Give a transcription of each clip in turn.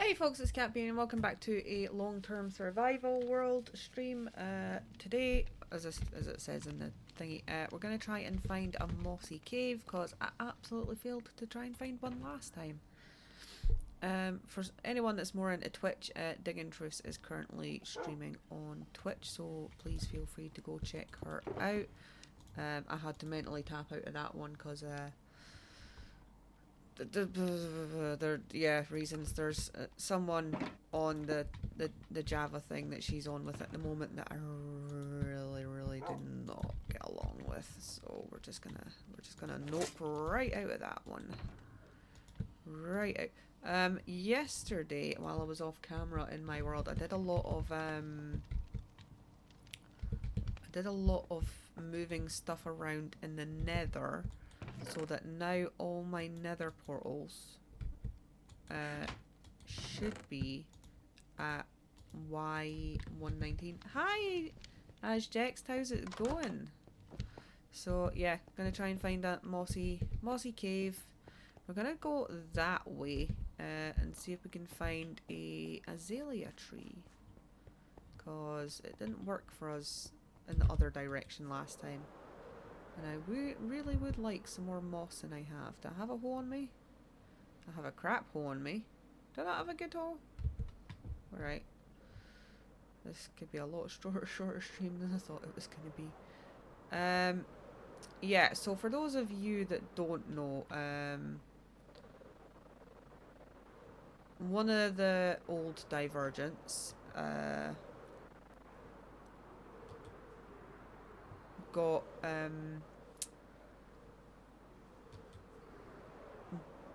Hey folks, it's Kat.Beanie and welcome back to a long-term survival world stream. Today, as it says in the thingy, we're going to try and find a mossy cave because I absolutely failed to try and find one last time. For anyone that's more into Twitch, Digging Truths is currently streaming on Twitch, so please feel free to go check her out. I had to mentally tap out of that one because reasons. There's someone on the Java thing that she's on with at the moment that I really do not get along with. So we're just gonna nope right out of that one. Right out. Yesterday while I was off camera in my world, I did a lot of moving stuff around in the Nether. So that now all my nether portals should be at Y119. Hi, Ajjext, how's it going? So yeah, gonna try and find that mossy cave. We're gonna go that way and see if we can find a azalea tree. Cause it didn't work for us in the other direction last time. And I really would like some more moss than I have. Do I have a hoe on me? I have a crap hoe on me. Do I not have a good hoe? Alright. This could be a lot shorter stream than I thought it was going to be. Yeah, so for those of you that don't know, one of the old Divergence, got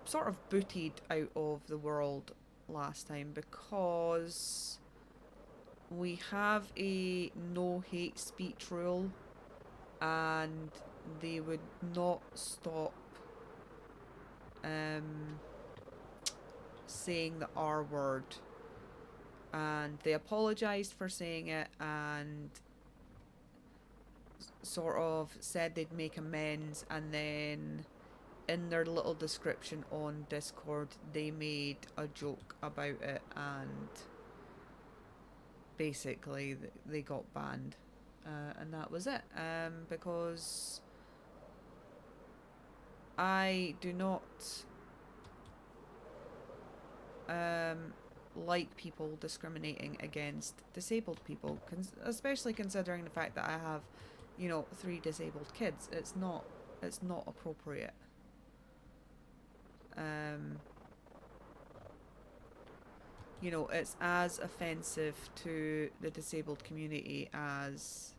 sort of booted out of the world last time because we have a no hate speech rule and they would not stop saying the R word, and they apologized for saying it and sort of said they'd make amends, and then in their little description on Discord they made a joke about it and basically they got banned, and that was it, because I do not like people discriminating against disabled people, especially considering the fact that I have, you know, 3 disabled kids. It's not appropriate. You know, it's as offensive to the disabled community as,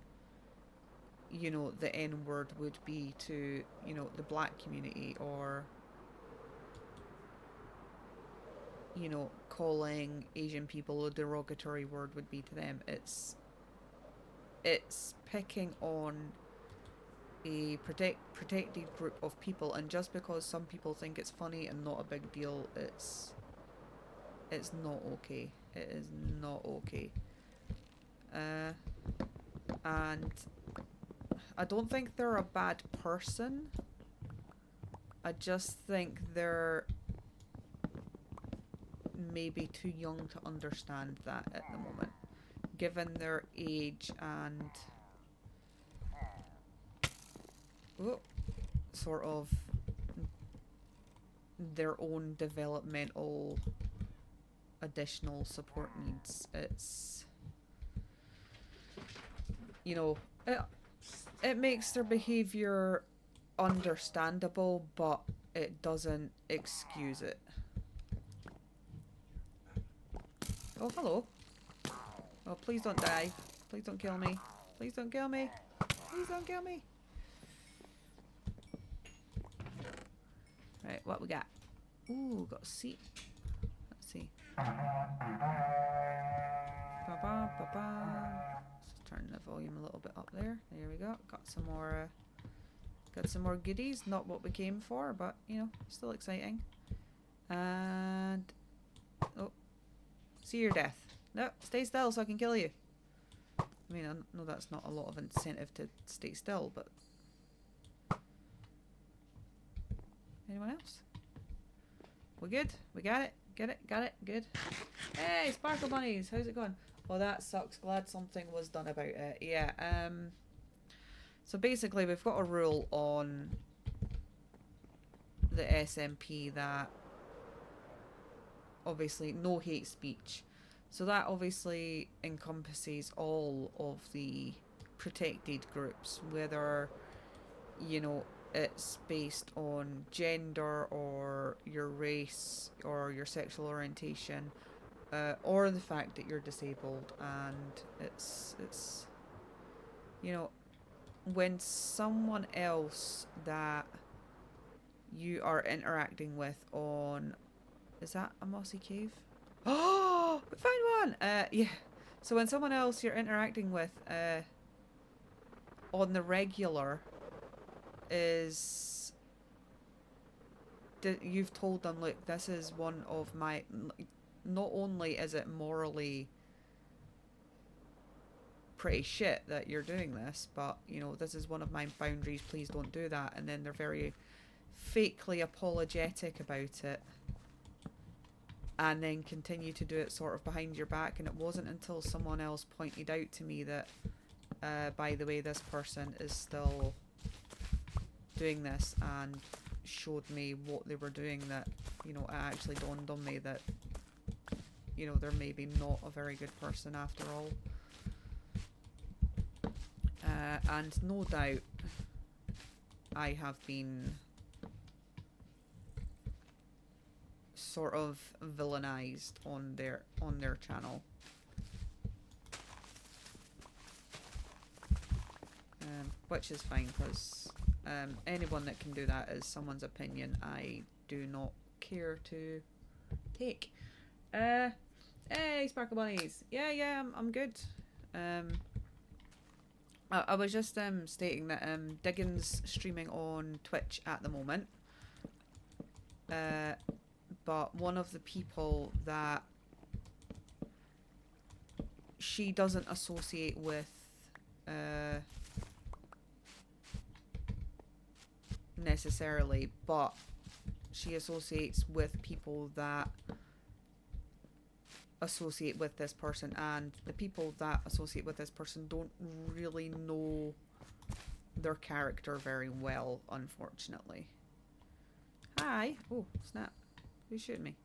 you know, the N-word would be to, you know, the black community, or, you know, calling Asian people a derogatory word would be to them. It's picking on a protected group of people, and just because some people think it's funny and not a big deal, it's not okay. It is not okay. And I don't think they're a bad person. I just think they're maybe too young to understand that at the moment, given their age and sort of their own developmental additional support needs. It's, you know, it makes their behaviour understandable, but it doesn't excuse it. Oh, hello. Oh, please don't die. Please don't kill me. Please don't kill me. Please don't kill me. Right, what we got? Ooh, got a seat. Let's see. Let's turn the volume a little bit up there. There we go. Got some more goodies. Not what we came for, but, you know, still exciting. And oh, see your death. No, stay still so I can kill you. I mean, I know that's not a lot of incentive to stay still, but anyone else? We're good? We got it? Get it? Got it? Good. Hey, sparkle bunnies! How's it going? Well, that sucks. Glad something was done about it. Yeah, so basically we've got a rule on the SMP that obviously no hate speech. So that obviously encompasses all of the protected groups, whether, you know, it's based on gender or your race or your sexual orientation, or the fact that you're disabled. And it's you know, when someone else that you are interacting with on, is that a mossy cave? Oh, we found one. Yeah. So when someone else you're interacting with on the regular is you've told them, look, this is one of my, not only is it morally pretty shit that you're doing this, but you know, this is one of my boundaries, please don't do that. And then they're very fakely apologetic about it and then continue to do it sort of behind your back. And it wasn't until someone else pointed out to me that by the way, this person is still doing this, and showed me what they were doing, that, you know, it actually dawned on me that, you know, they're maybe not a very good person after all. And no doubt I have been sort of villainized on their channel. Which is fine, because anyone that can do that is someone's opinion I do not care to take. Hey, Sparkle Bunnies! Yeah, I'm good. I was just stating that Diggins streaming on Twitch at the moment. But one of the people that she doesn't associate with necessarily, but she associates with people that associate with this person, and the people that associate with this person don't really know their character very well, unfortunately. Hi! Oh, snap. Who's shooting me?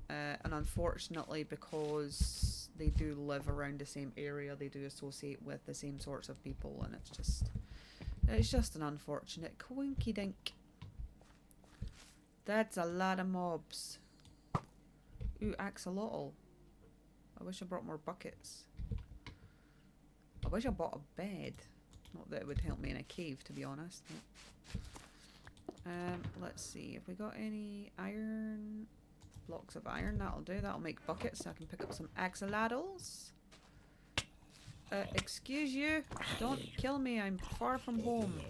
And unfortunately, because they do live around the same area, they do associate with the same sorts of people, and it's just an unfortunate coinky dink. That's a lot of mobs. Ooh, axolotl. I wish I brought more buckets. I wish I bought a bed. Not that it would help me in a cave, to be honest. Let's see. Have we got any iron? Blocks of iron. That'll do. That'll make buckets so I can pick up some axolotls. Excuse you. Don't kill me. I'm far from home.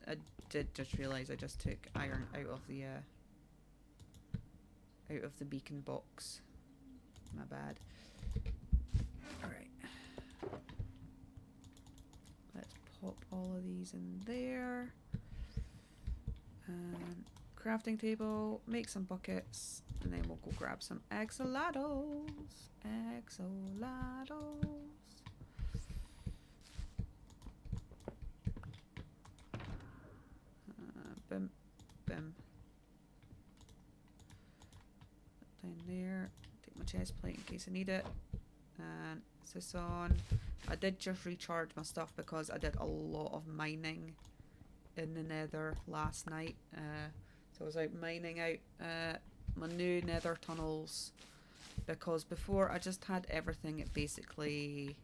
I did just realise I just took iron out of the beacon box. My bad. Alright. Let's pop all of these in there. And crafting table, make some buckets, and then we'll go grab some axolotls. Axolotls. Bim, bim. Down there. Take my chest plate in case I need it. And is this on? I did just recharge my stuff because I did a lot of mining in the nether last night. So I was out mining out my new nether tunnels, because before I just had everything at basically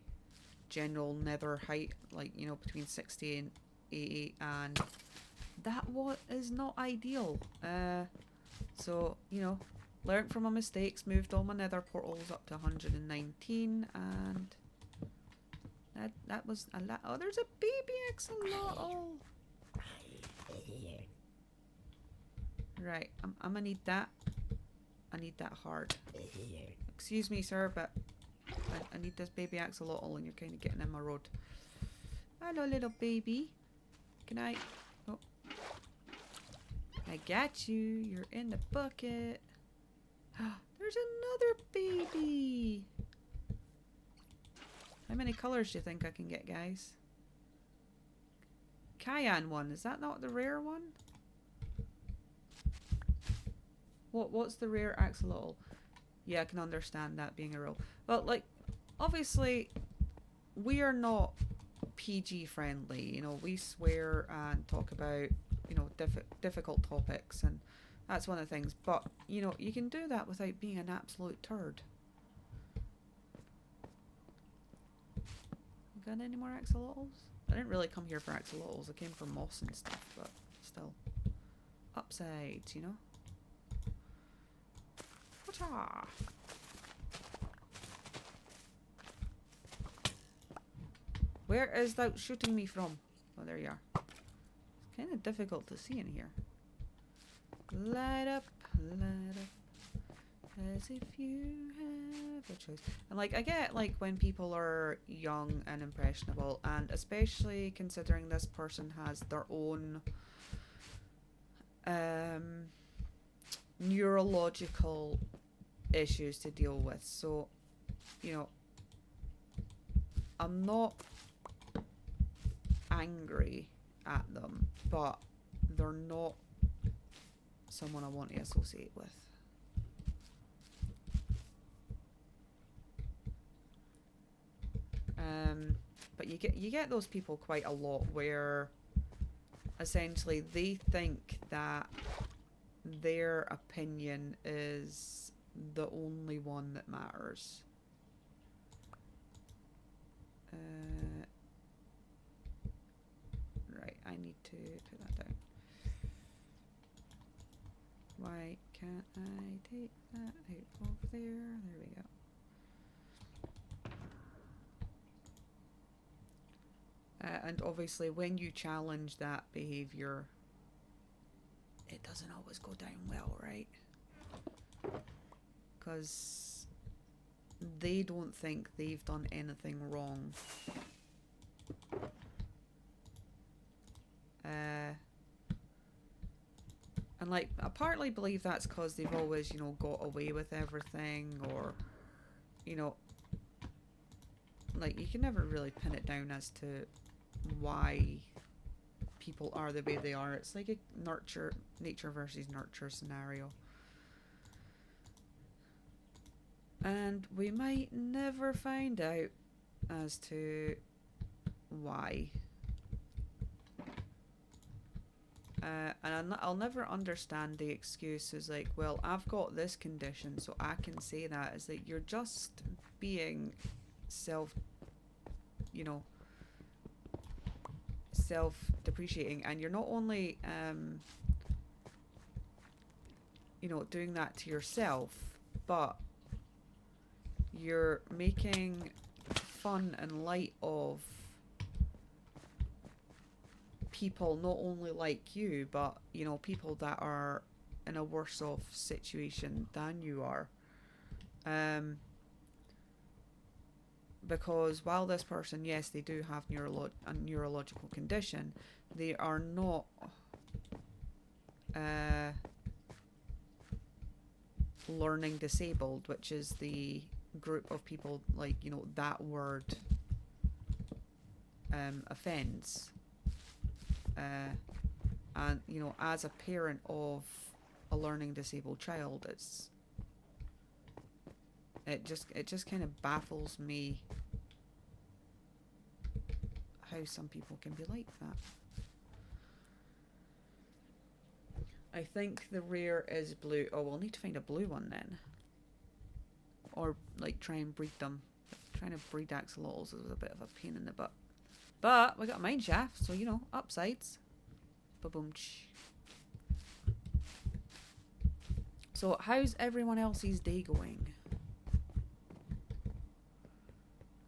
general nether height, like, you know, between 60 and 80, and that is not ideal. So, you know, learned from my mistakes, moved all my nether portals up to 119, and that was a lot. Oh, there's a baby axolotl. Right, I'm gonna need that. I need that hard. Excuse me, sir, but I need this baby axolotl and you're kind of getting in my road. Hello, little baby. Can I... Oh. I got you. You're in the bucket. There's another baby. How many colors do you think I can get, guys? Cayenne one. Is that not the rare one? What's the rare axolotl? Yeah, I can understand that being a rule. But, like, obviously, we are not PG friendly. You know, we swear and talk about, you know, difficult topics, and that's one of the things. But, you know, you can do that without being an absolute turd. Got any more axolotls? I didn't really come here for axolotls. I came for moss and stuff, but still. Upsides, you know? Whatcha? Where is that shooting me from? Oh, there you are. It's kind of difficult to see in here. Light up, as if you have a choice. And like, I get like when people are young and impressionable, and especially considering this person has their own neurological issues to deal with. So, you know, I'm not angry at them, but they're not someone I want to associate with. But you get those people quite a lot where essentially they think that their opinion is the only one that matters. Right, I need to put that down. Why can't I take that out of there? There we go. And obviously when you challenge that behaviour, it doesn't always go down well, right? Because they don't think they've done anything wrong. And like, I partly believe that's because they've always, you know, got away with everything, or, you know, like, you can never really pin it down as to why people are the way they are. It's like a nature versus nurture scenario. And we might never find out as to why. And I'll never understand the excuses like, well, I've got this condition, so I can say that. It's like, you're just being self-depreciating, and you're not only, you know, doing that to yourself, but you're making fun and light of people not only like you, but, you know, people that are in a worse off situation than you are. Because while this person, yes, they do have a neurological condition, they are not learning disabled, which is the group of people, like, you know, that word offends. And, you know, as a parent of a learning disabled child, it just kind of baffles me how some people can be like that. I think the rare is blue. Oh, we'll need to find a blue one then. Or, like, try and breed them. Trying to breed axolotls is a bit of a pain in the butt. But we got a mine shaft, so, you know, upsides. Ba-boom. So, how's everyone else's day going?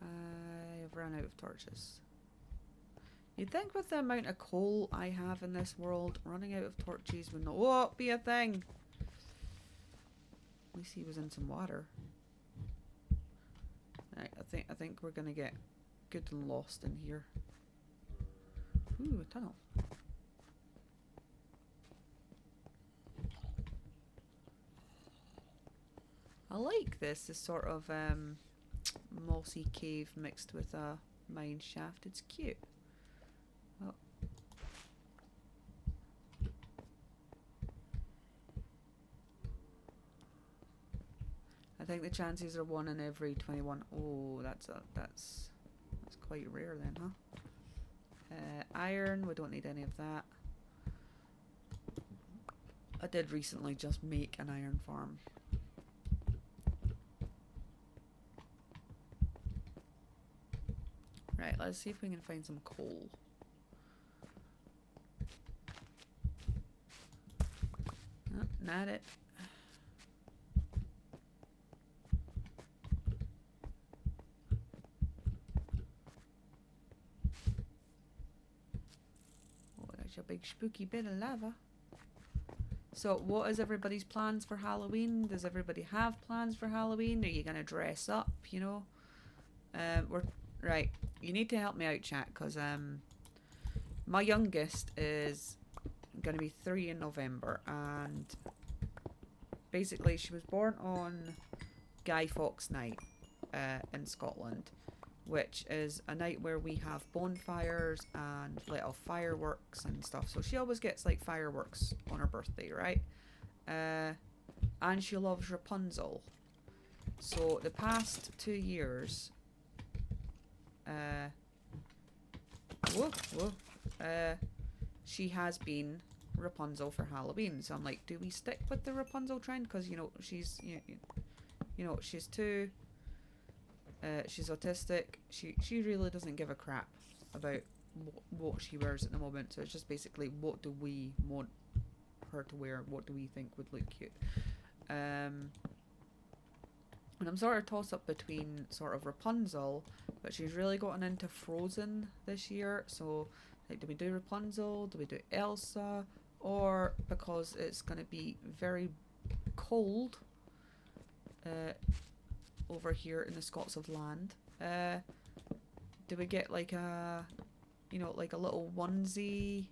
I've run out of torches. You'd think with the amount of coal I have in this world, running out of torches would not be a thing. At least he was in some water. Right, I think we're gonna get good and lost in here. Ooh, a tunnel. I like this. This sort of mossy cave mixed with a mine shaft. It's cute. Oh. I think the chances are 1 in every 21. Oh, that's quite rare then, huh? Iron, we don't need any of that. I did recently just make an iron farm. Right, let's see if we can find some coal. Oh, not it. Oh, that's a big spooky bit of lava. So what is everybody's plans for Halloween? Does everybody have plans for Halloween? Are you going to dress up, you know? Right, you need to help me out, chat, because my youngest is going to be 3 in November, and basically she was born on Guy Fawkes Night in Scotland, which is a night where we have bonfires and let off fireworks and stuff. So she always gets like fireworks on her birthday, right? And she loves Rapunzel. So the past 2 years, she has been Rapunzel for Halloween. So I'm like, do we stick with the Rapunzel trend? Because you know she's she's too. She's autistic. She really doesn't give a crap about what she wears at the moment. So it's just basically, what do we want her to wear? What do we think would look cute? And I'm sort of toss up between sort of Rapunzel, but she's really gotten into Frozen this year. So like, do we do Rapunzel? Do we do Elsa? Or because it's going to be very cold over here in the Scots of Land, do we get like a, like a little onesie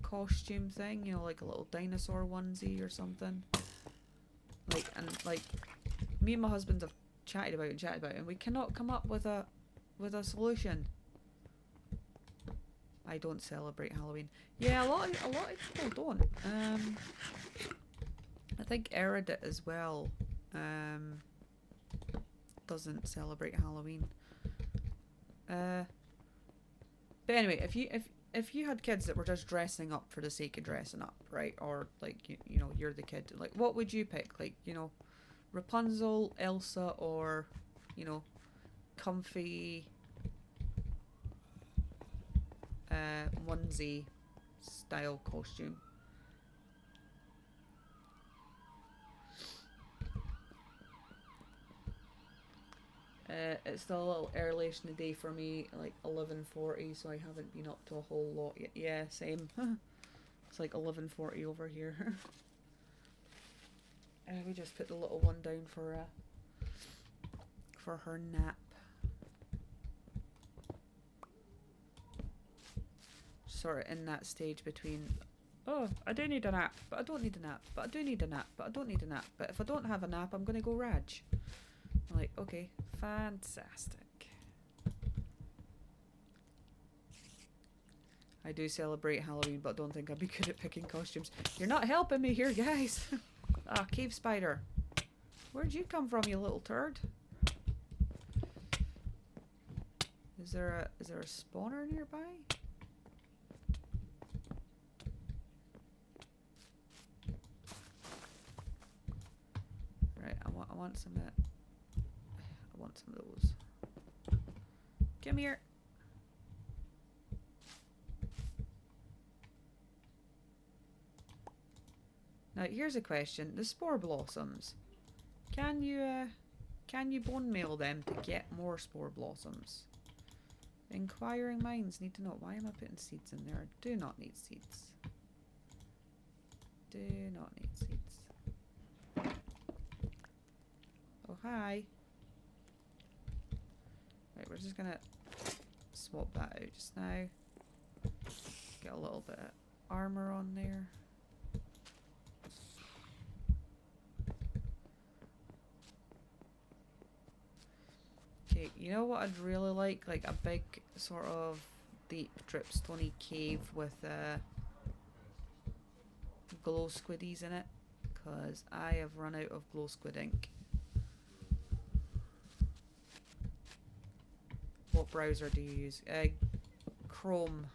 costume thing, like a little dinosaur onesie or something? Like, me and my husband have chatted about it, and we cannot come up with a solution. I don't celebrate Halloween. Yeah, a lot of people don't. I think Eridit as well doesn't celebrate Halloween. But anyway, if you had kids that were just dressing up for the sake of dressing up, right? Or like you're the kid, like what would you pick? Like, Rapunzel, Elsa, or comfy onesie style costume. It's still a little early-ish in the day for me, like 11:40, so I haven't been up to a whole lot yet. Yeah, same. It's like 11:40 over here. We just put the little one down for her nap. Sort of in that stage between, oh, I do need a nap, but I don't need a nap, but I do need a nap, but I don't need a nap, but if I don't have a nap, I'm gonna go Raj. I'm like, okay, fantastic. I do celebrate Halloween, but don't think I'd be good at picking costumes. You're not helping me here, guys. Ah, cave spider. Where'd you come from, you little turd? Is there a spawner nearby? Right, I want some of that. I want some of those. Come here. Now here's a question: the spore blossoms. Can you bone meal them to get more spore blossoms? Inquiring minds need to know. Why am I putting seeds in there? I do not need seeds. Do not need seeds. Oh, hi. Right, we're just gonna swap that out just now. Get a little bit of armor on there. Okay, you know what I'd really like? Like a big sort of deep dripstone-y cave with glow squiddies in it, because I have run out of glow squid ink. What browser do you use? Chrome.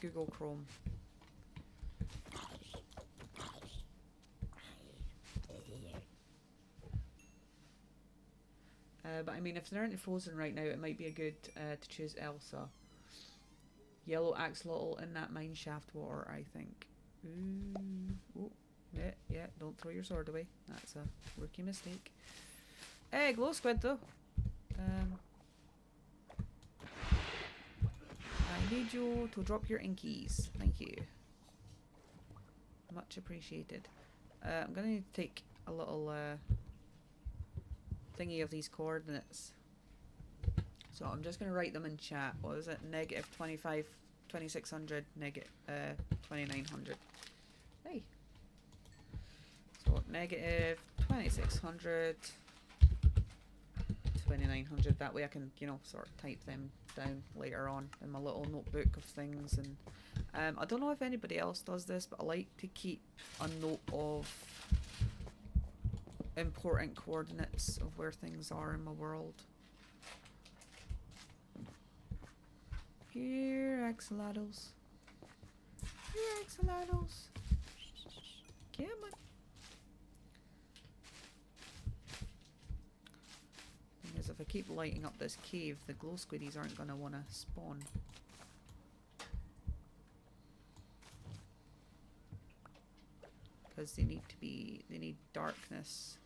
Google Chrome. But I mean, if they're into Frozen right now, it might be a good to choose Elsa. Yellow axolotl in that mine shaft water, I think. Ooh. Oh, yeah, don't throw your sword away. That's a rookie mistake. Hey, glow squid though. I need you to drop your inkies. Thank you. Much appreciated. I'm gonna need to take a little thingy of these coordinates. So I'm just gonna write them in chat. What is it? Negative 25, 2600, negative 2900. Hey. So negative 2600, 2900. That way I can, you know, sort of type them down later on in my little notebook of things. And I don't know if anybody else does this, but I like to keep a note of important coordinates of where things are in my world. Here, axolotls. Here, axolotls. Come on. Thing is, if I keep lighting up this cave, the glow squiddies aren't going to want to spawn. Because they need darkness.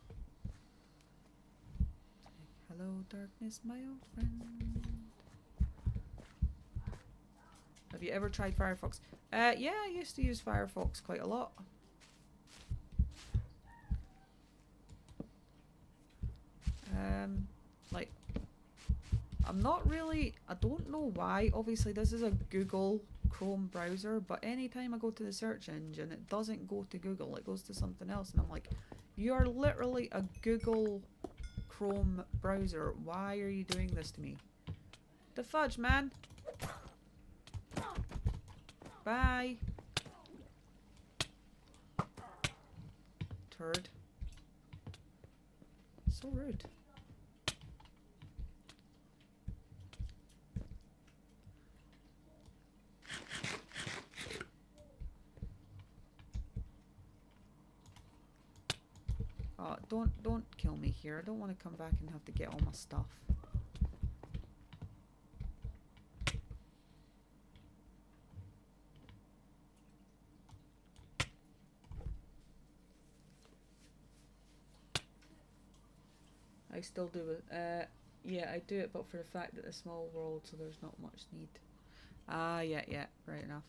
Hello, darkness, my old friend. Have you ever tried Firefox? Yeah, I used to use Firefox quite a lot. Like, I'm not really, I don't know why. Obviously, this is a Google Chrome browser, but anytime I go to the search engine, it doesn't go to Google, it goes to something else. And I'm like, you are literally a Google Chrome browser. Why are you doing this to me? The fudge, man. Bye. Turd. So rude. Oh, don't kill me here. I don't want to come back and have to get all my stuff. I still do it. Yeah, I do it, but for the fact that it's a small world, so there's not much need. Ah, yeah, right enough.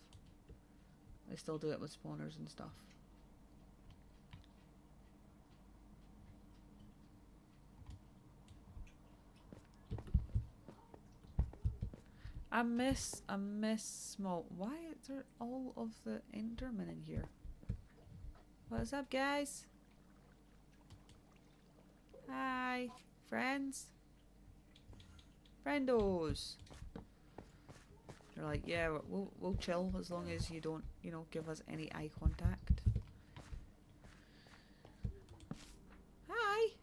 I still do it with spawners and stuff. I miss small. Why is there all of the Endermen in here? What's up, guys? Hi, friends. Friendos. They're like, yeah, we'll chill as long as you don't, you know, give us any eye contact. Hi.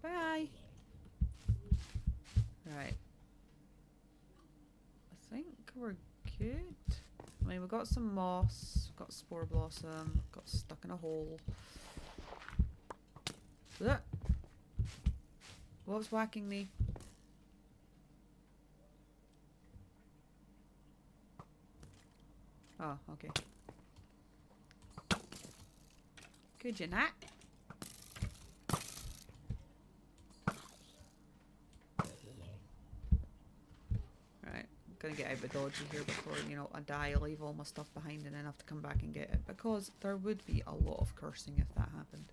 Bye. Right. I think we're good. I mean, we got some moss, got spore blossom, got stuck in a hole. Ugh. What's whacking me? Oh, okay. Could you not? Right, I'm gonna get out of dodgy here before, you know, I die, I leave all my stuff behind and then have to come back and get it. Because there would be a lot of cursing if that happened.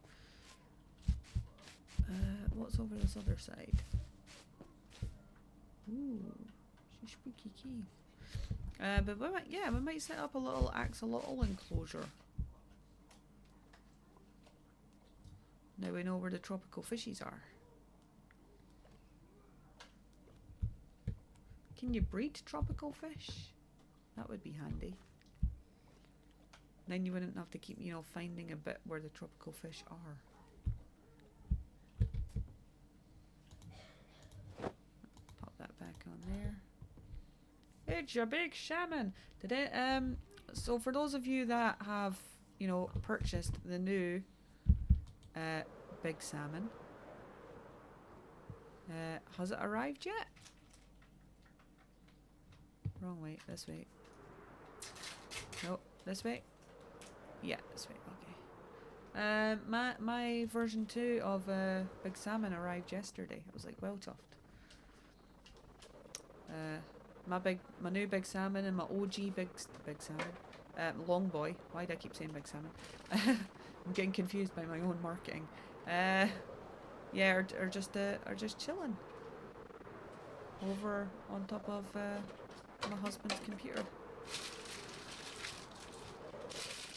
What's over this other side? Ooh, spooky cave. But we might set up a little axolotl enclosure. Now we know where the tropical fishies are. Can you breed tropical fish? That would be handy. Then you wouldn't have to keep, you know, finding a bit where the tropical fish are. Pop that back on there. It's a big salmon. Today, so for those of you that have, you know, purchased the new big salmon, has it arrived yet? Wrong way, this way. Nope, this way. Yeah, this way. Okay. My version 2 of Big Salmon arrived yesterday. It was like well chuffed. My new Big Salmon and my OG Big Salmon, Long Boy. Why do I keep saying Big Salmon? I'm getting confused by my own marketing. Yeah, are just chilling over on top of my husband's computer.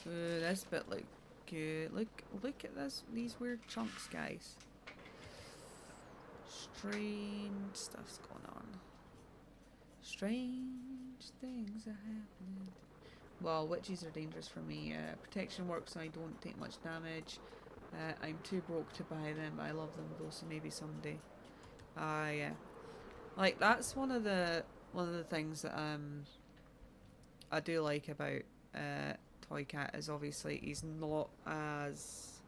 This bit look good. Look at these weird chunks, guys. Strange stuff's going on. Strange things are happening. Well, witches are dangerous for me. Protection works so I don't take much damage. I'm too broke to buy them, but I love them though, so maybe someday. Yeah. Like that's one of the things that I do like about Toy Cat is obviously he's not as,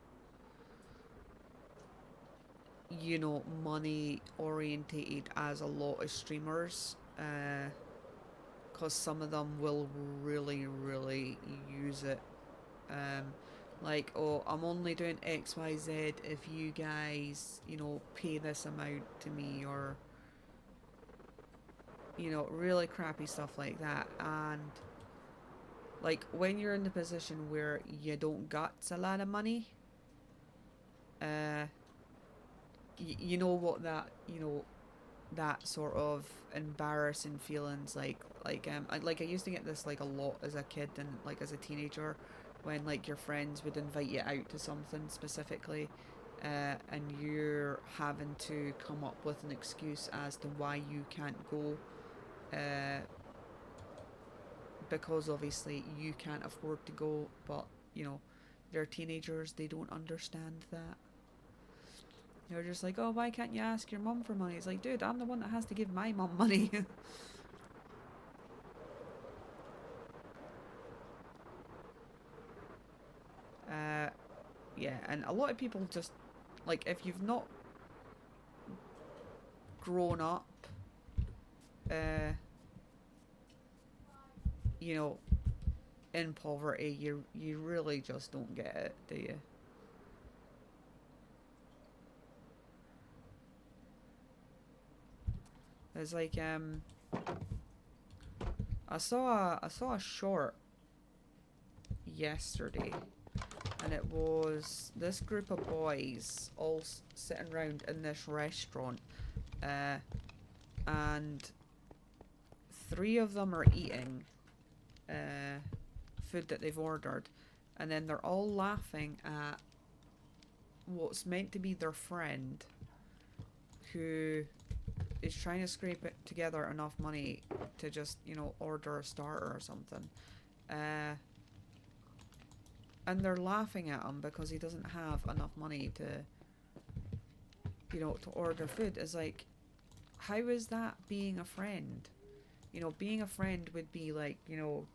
you know, money orientated as a lot of streamers, because some of them will really use it, like, oh, I'm only doing XYZ if you guys, you know, pay this amount to me, or, you know, really crappy stuff like that. And like when you're in the position where you don't got a lot of money, you know what that, you know, that sort of embarrassing feelings like I used to get this like a lot as a kid and like as a teenager, when like your friends would invite you out to something specifically, and you're having to come up with an excuse as to why you can't go, because obviously you can't afford to go, but you know, they're teenagers, they don't understand that. They're just like, oh, why can't you ask your mum for money? It's like, dude, I'm the one that has to give my mum money. Yeah, and a lot of people just, like, if you've not grown up, you know, in poverty, you really just don't get it, do you? It's like, I saw a short yesterday, and it was this group of boys all sitting around in this restaurant, and 3 of them are eating food that they've ordered, and then they're all laughing at what's meant to be their friend, who is trying to scrape it together enough money to just, you know, order a starter or something. And they're laughing at him because he doesn't have enough money to, you know, to order food. It's like, how is that being a friend? You know, being a friend would be like, you know,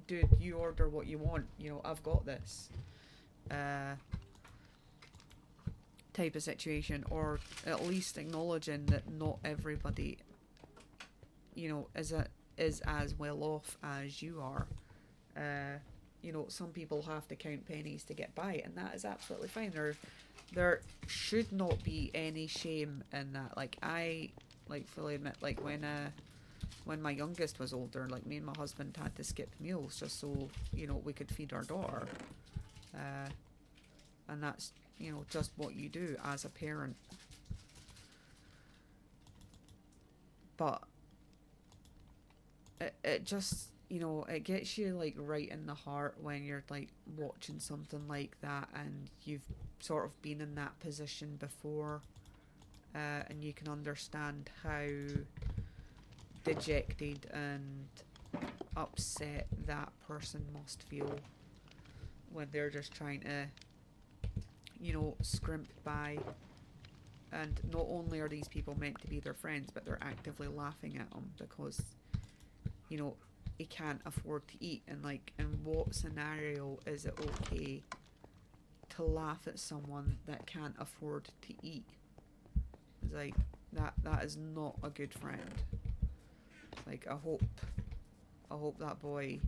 dude, you order what you want, you know, I've got this. Type of situation, or at least acknowledging that not everybody, you know, is as well off as you are. You know, some people have to count pennies to get by, and that is absolutely fine. There should not be any shame in that. Like, I like fully admit, like when my youngest was older, like me and my husband had to skip meals just so, you know, we could feed our daughter, and that's you know, just what you do as a parent. But it just, you know, it gets you like right in the heart when you're like watching something like that and you've sort of been in that position before, and you can understand how dejected and upset that person must feel when they're just trying to, you know, scrimp by. And not only are these people meant to be their friends, but they're actively laughing at them because, you know, he can't afford to eat. And like, in what scenario is it okay to laugh at someone that can't afford to eat? It's like, that is not a good friend. Like, I hope that boy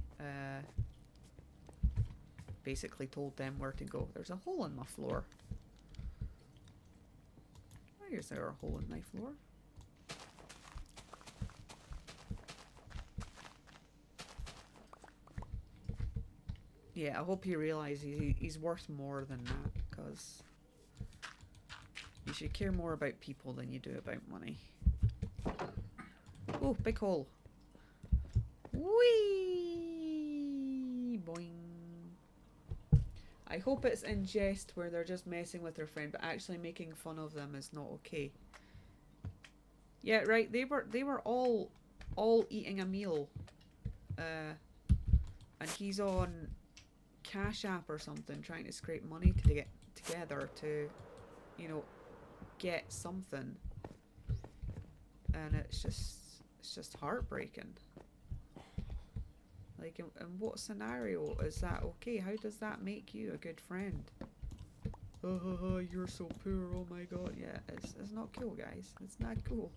basically told them where to go. There's a hole in my floor. Why is there a hole in my floor? Yeah, I hope he realizes he's worth more than that, because you should care more about people than you do about money. Oh, big hole. Whee! Boing. I hope it's in jest where they're just messing with their friend, but actually making fun of them is not okay. Yeah, right. They were all eating a meal, and he's on Cash App or something, trying to scrape money to get together to, you know, get something, and it's just heartbreaking. Like, in what scenario is that okay? How does that make you a good friend? You're so poor, oh my god. Yeah, it's not cool, guys. It's not cool.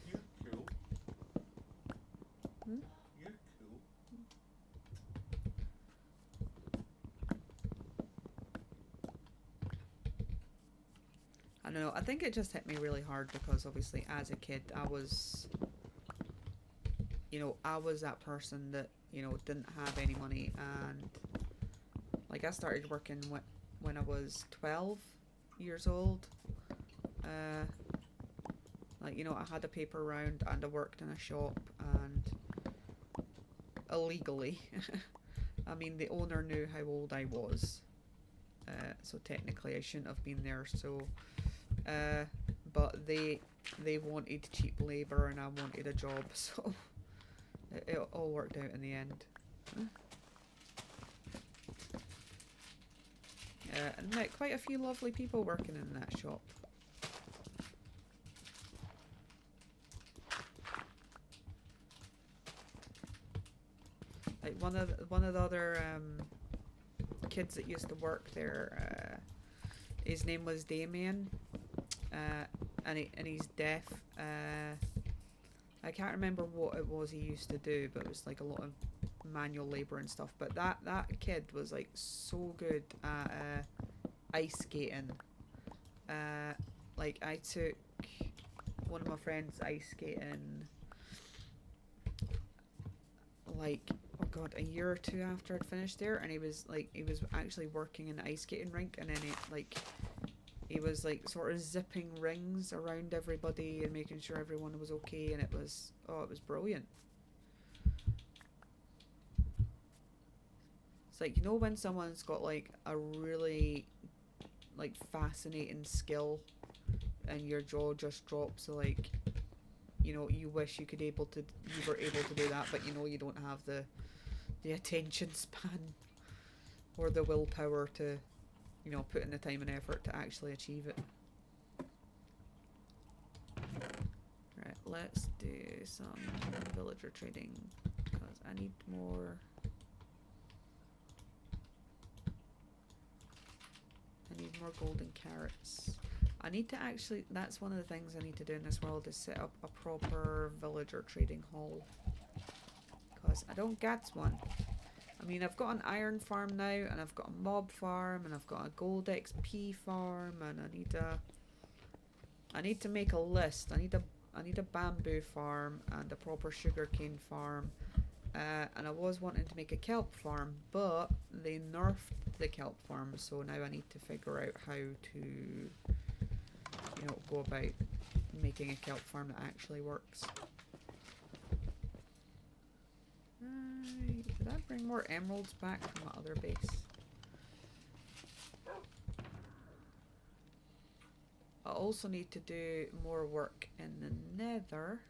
You're cool. Hmm? You're cool. I don't know, I think it just hit me really hard because obviously as a kid I was, you know, I was that person that, you know, didn't have any money, and like I started working when I was 12 years old. Like, you know, I had a paper round and I worked in a shop, and illegally. I mean, the owner knew how old I was, so technically I shouldn't have been there. So, but they wanted cheap labour and I wanted a job, so it all worked out in the end. And met quite a few lovely people working in that shop. Like one of the other kids that used to work there, his name was Damien, and he's deaf. I can't remember what it was he used to do, but it was like a lot of manual labour and stuff. But that kid was like so good at ice skating. Like, I took one of my friends ice skating, like, oh god, a year or two after I'd finished there, and he was actually working in an ice skating rink, and then he was like sort of zipping rings around everybody and making sure everyone was okay, and it was brilliant. It's like, you know, when someone's got like a really like fascinating skill and your jaw just drops, so like, you know, you wish you were able to do that, but you know you don't have the attention span or the willpower to, you know, put in the time and effort to actually achieve it. Right, let's do some villager trading because I need more. I need more golden carrots. I need to actually, that's one of the things I need to do in this world, is set up a proper villager trading hall, because I don't get one. I mean, I've got an iron farm now, and I've got a mob farm, and I've got a gold XP farm, and I need to make a list. I need a bamboo farm and a proper sugarcane farm and I was wanting to make a kelp farm, but they nerfed the kelp farm, so now I need to figure out how to, you know, go about making a kelp farm that actually works. Did that bring more emeralds back from my other base? I also need to do more work in the nether.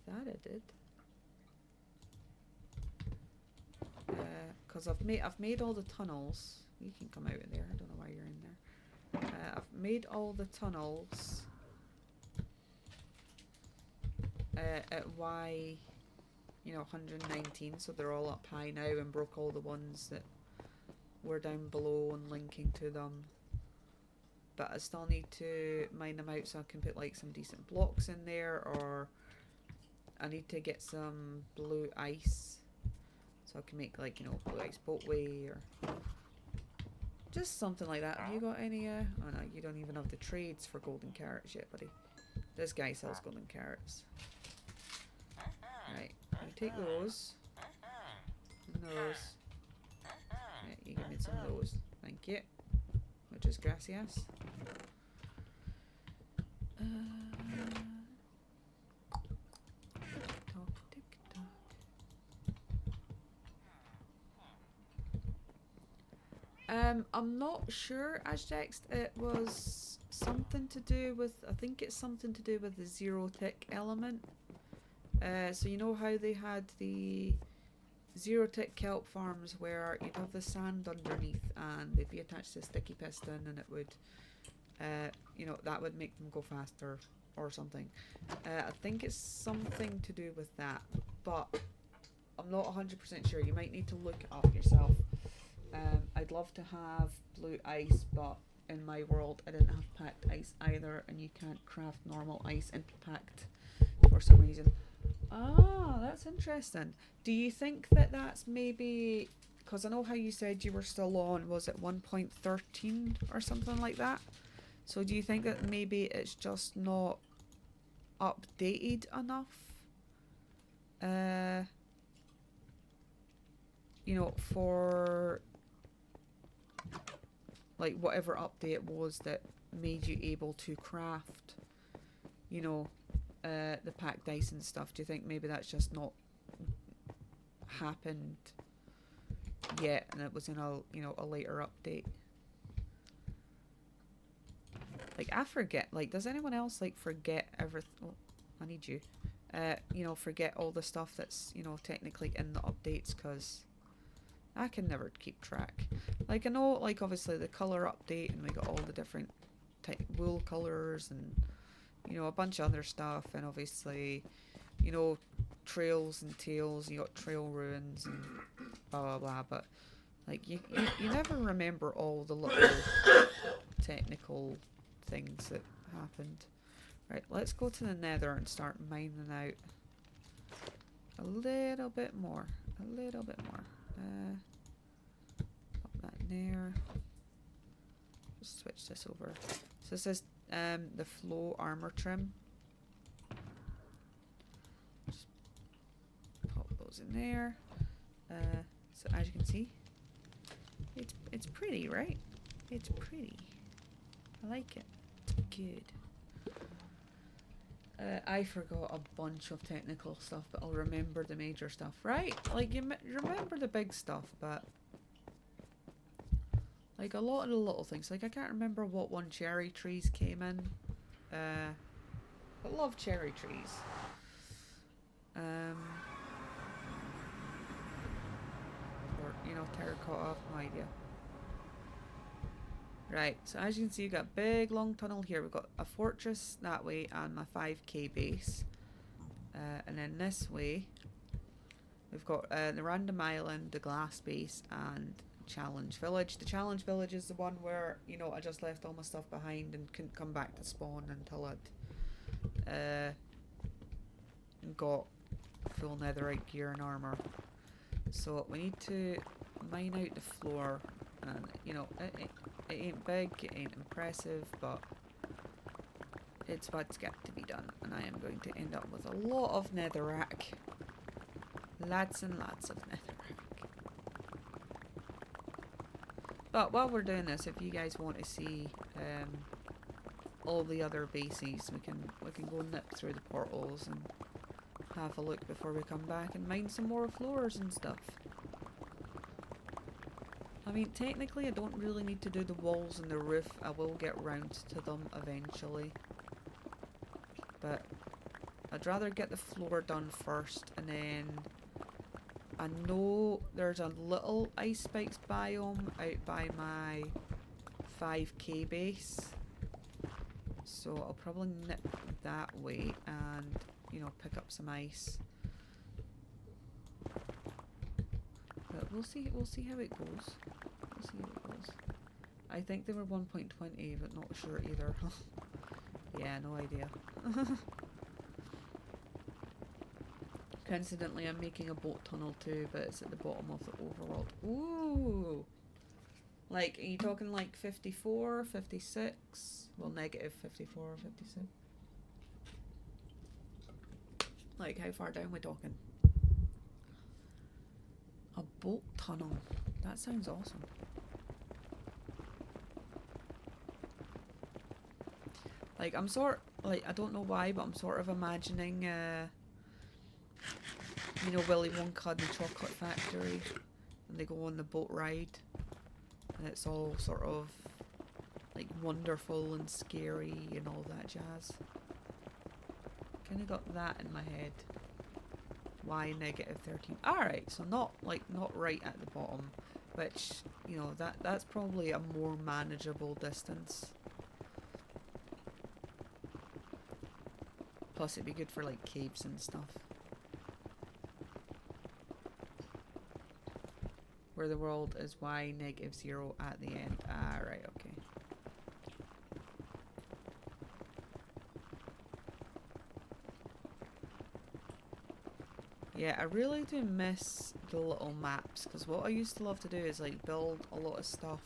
That I did. Because I've made all the tunnels. You can come out of there. I don't know why you're in there. I've made all the tunnels at Y, you know, 119, so they're all up high now, and broke all the ones that were down below and linking to them. But I still need to mine them out so I can put like some decent blocks in there, or I need to get some blue ice so I can make like, you know, blue ice boatway or just something like that. Have you got any oh no, you don't even have the trades for golden carrots yet, buddy. This guy sells golden carrots. Right, you take those and those. Right, you give me some of those. Thank you. Muchas gracias. I'm not sure, Ashdex. It was something to do with, I think it's something to do with the zero tick element. So you know how they had the zero tick kelp farms where you'd have the sand underneath and they'd be attached to a sticky piston, and it would, you know, that would make them go faster or something. I think it's something to do with that, but I'm not 100% sure. You might need to look it up yourself. I'd love to have blue ice, but in my world I didn't have packed ice either, and you can't craft normal ice into packed for some reason. Ah, that's interesting. Do you think that that's maybe, because I know how you said you were still on, was it 1.13 or something like that? So do you think that maybe it's just not updated enough? You know, for like whatever update it was that made you able to craft, you know, the packed ice and stuff. Do you think maybe that's just not happened yet, and it was in a, you know, a later update? Like, I forget, like, does anyone else like forget everything? Oh, I need you. You know, forget all the stuff that's, you know, technically in the updates, because I can never keep track. Like, I know, like, obviously the colour update, and we got all the different type wool colours, and, you know, a bunch of other stuff, and obviously, you know, trails and tails, you got trail ruins and blah blah blah, but like you never remember all the little technical things that happened. Right, let's go to the nether and start mining out a little bit more. Pop that in there. Just switch this over. So this is the flow armor trim. Just pop those in there. So as you can see, it's pretty, right? It's pretty. I like it. It's good. I forgot a bunch of technical stuff, but I'll remember the major stuff, right? Like, you remember the big stuff, but like a lot of the little things. Like, I can't remember what one cherry trees came in. I love cherry trees. Or, you know, terracotta, no idea. Right, so as you can see, we've got a big long tunnel here. We've got a fortress that way and my 5k base. And then this way, we've got the random island, the glass base, and challenge village. The challenge village is the one where, you know, I just left all my stuff behind and couldn't come back to spawn until I'd got full netherite gear and armor. So we need to mine out the floor, and, you know, it ain't big, it ain't impressive, but it's what's got to be done, and I am going to end up with a lot of netherrack Lots and lots of netherrack. But while we're doing this, if you guys want to see all the other bases, we can go nip through the portals and have a look before we come back and mine some more floors and stuff. I mean, technically I don't really need to do the walls and the roof. I will get round to them eventually. But I'd rather get the floor done first, and then I know there's a little ice spikes biome out by my 5k base. So I'll probably nip that way and, you know, pick up some ice. But we'll see how it goes. We'll see how it goes. I think they were 1.20, but not sure either. Yeah, no idea. Coincidentally, I'm making a boat tunnel too, but it's at the bottom of the overworld. Ooh! Like, are you talking like 54, 56? Well, negative 54 or 56. Like, how far down are we talking? A boat tunnel. That sounds awesome. Like, I'm I don't know why, but I'm sort of imagining, you know, Willy Wonka and the Chocolate Factory, and they go on the boat ride, and it's all sort of, like, wonderful and scary and all that jazz. Kinda got that in my head. Why negative 13? Alright, so not right at the bottom, which, you know, that's probably a more manageable distance. Plus it'd be good for, like, caves and stuff. Where the world is y negative 0 at the end. Ah, right, okay. Yeah, I really do miss the little maps, because what I used to love to do is, like, build a lot of stuff.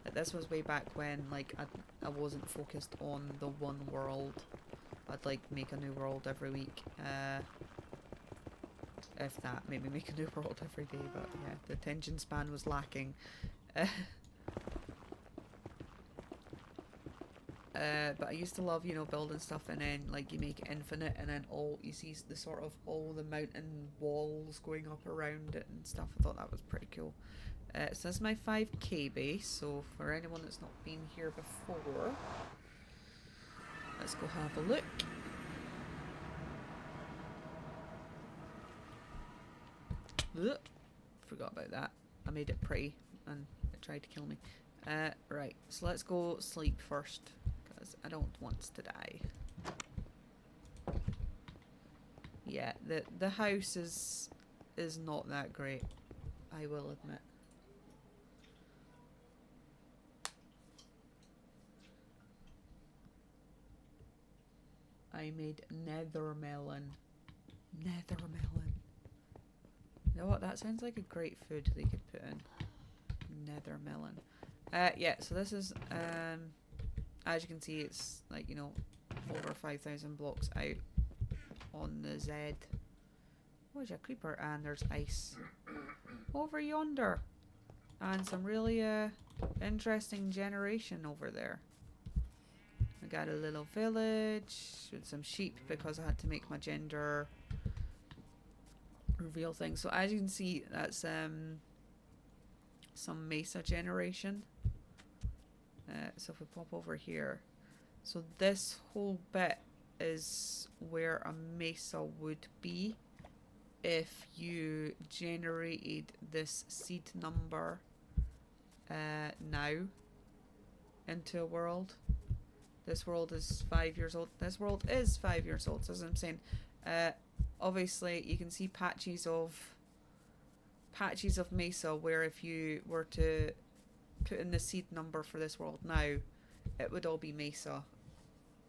Like, this was way back when, like, I wasn't focused on the one world. I'd, like, make a new world every week. If that, maybe make a new world every day, but yeah, the attention span was lacking. But I used to love, you know, building stuff, and then, like, you make it infinite, and then you see the sort of all the mountain walls going up around it and stuff. I thought that was pretty cool. So this is my 5k base, so for anyone that's not been here before, let's go have a look. Ugh, forgot about that. I made it pretty and it tried to kill me. Right, so let's go sleep first, because I don't want to die. Yeah, the house is not that great, I will admit. I made nether melon. Nether melon. You know what? That sounds like a great food they could put in. Nether melon. Yeah, so this is, as you can see, it's, like, you know, over 5,000 blocks out on the Z. Where's a creeper? And there's ice over yonder. And some really, interesting generation over there. I got a little village with some sheep because I had to make my gender reveal thing. So as you can see, that's some mesa generation. So if we pop over here, so this whole bit is where a mesa would be if you generated this seed number now into a world. This world is 5 years old. This world is 5 years old. So as I'm saying, obviously you can see patches of mesa where if you were to put in the seed number for this world now, it would all be mesa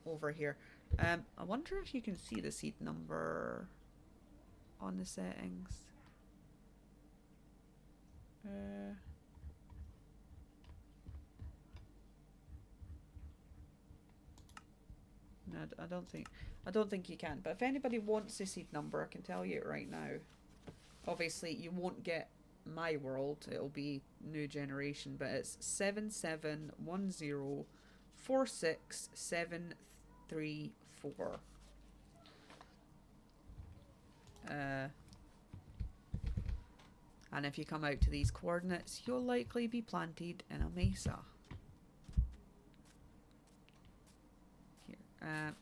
over here. I wonder if you can see the seed number on the settings. No, I don't think you can. But if anybody wants the seed number, I can tell you it right now. Obviously, you won't get my world. It'll be new generation, but it's 7710466734. And if you come out to these coordinates, you'll likely be planted in a mesa. Here,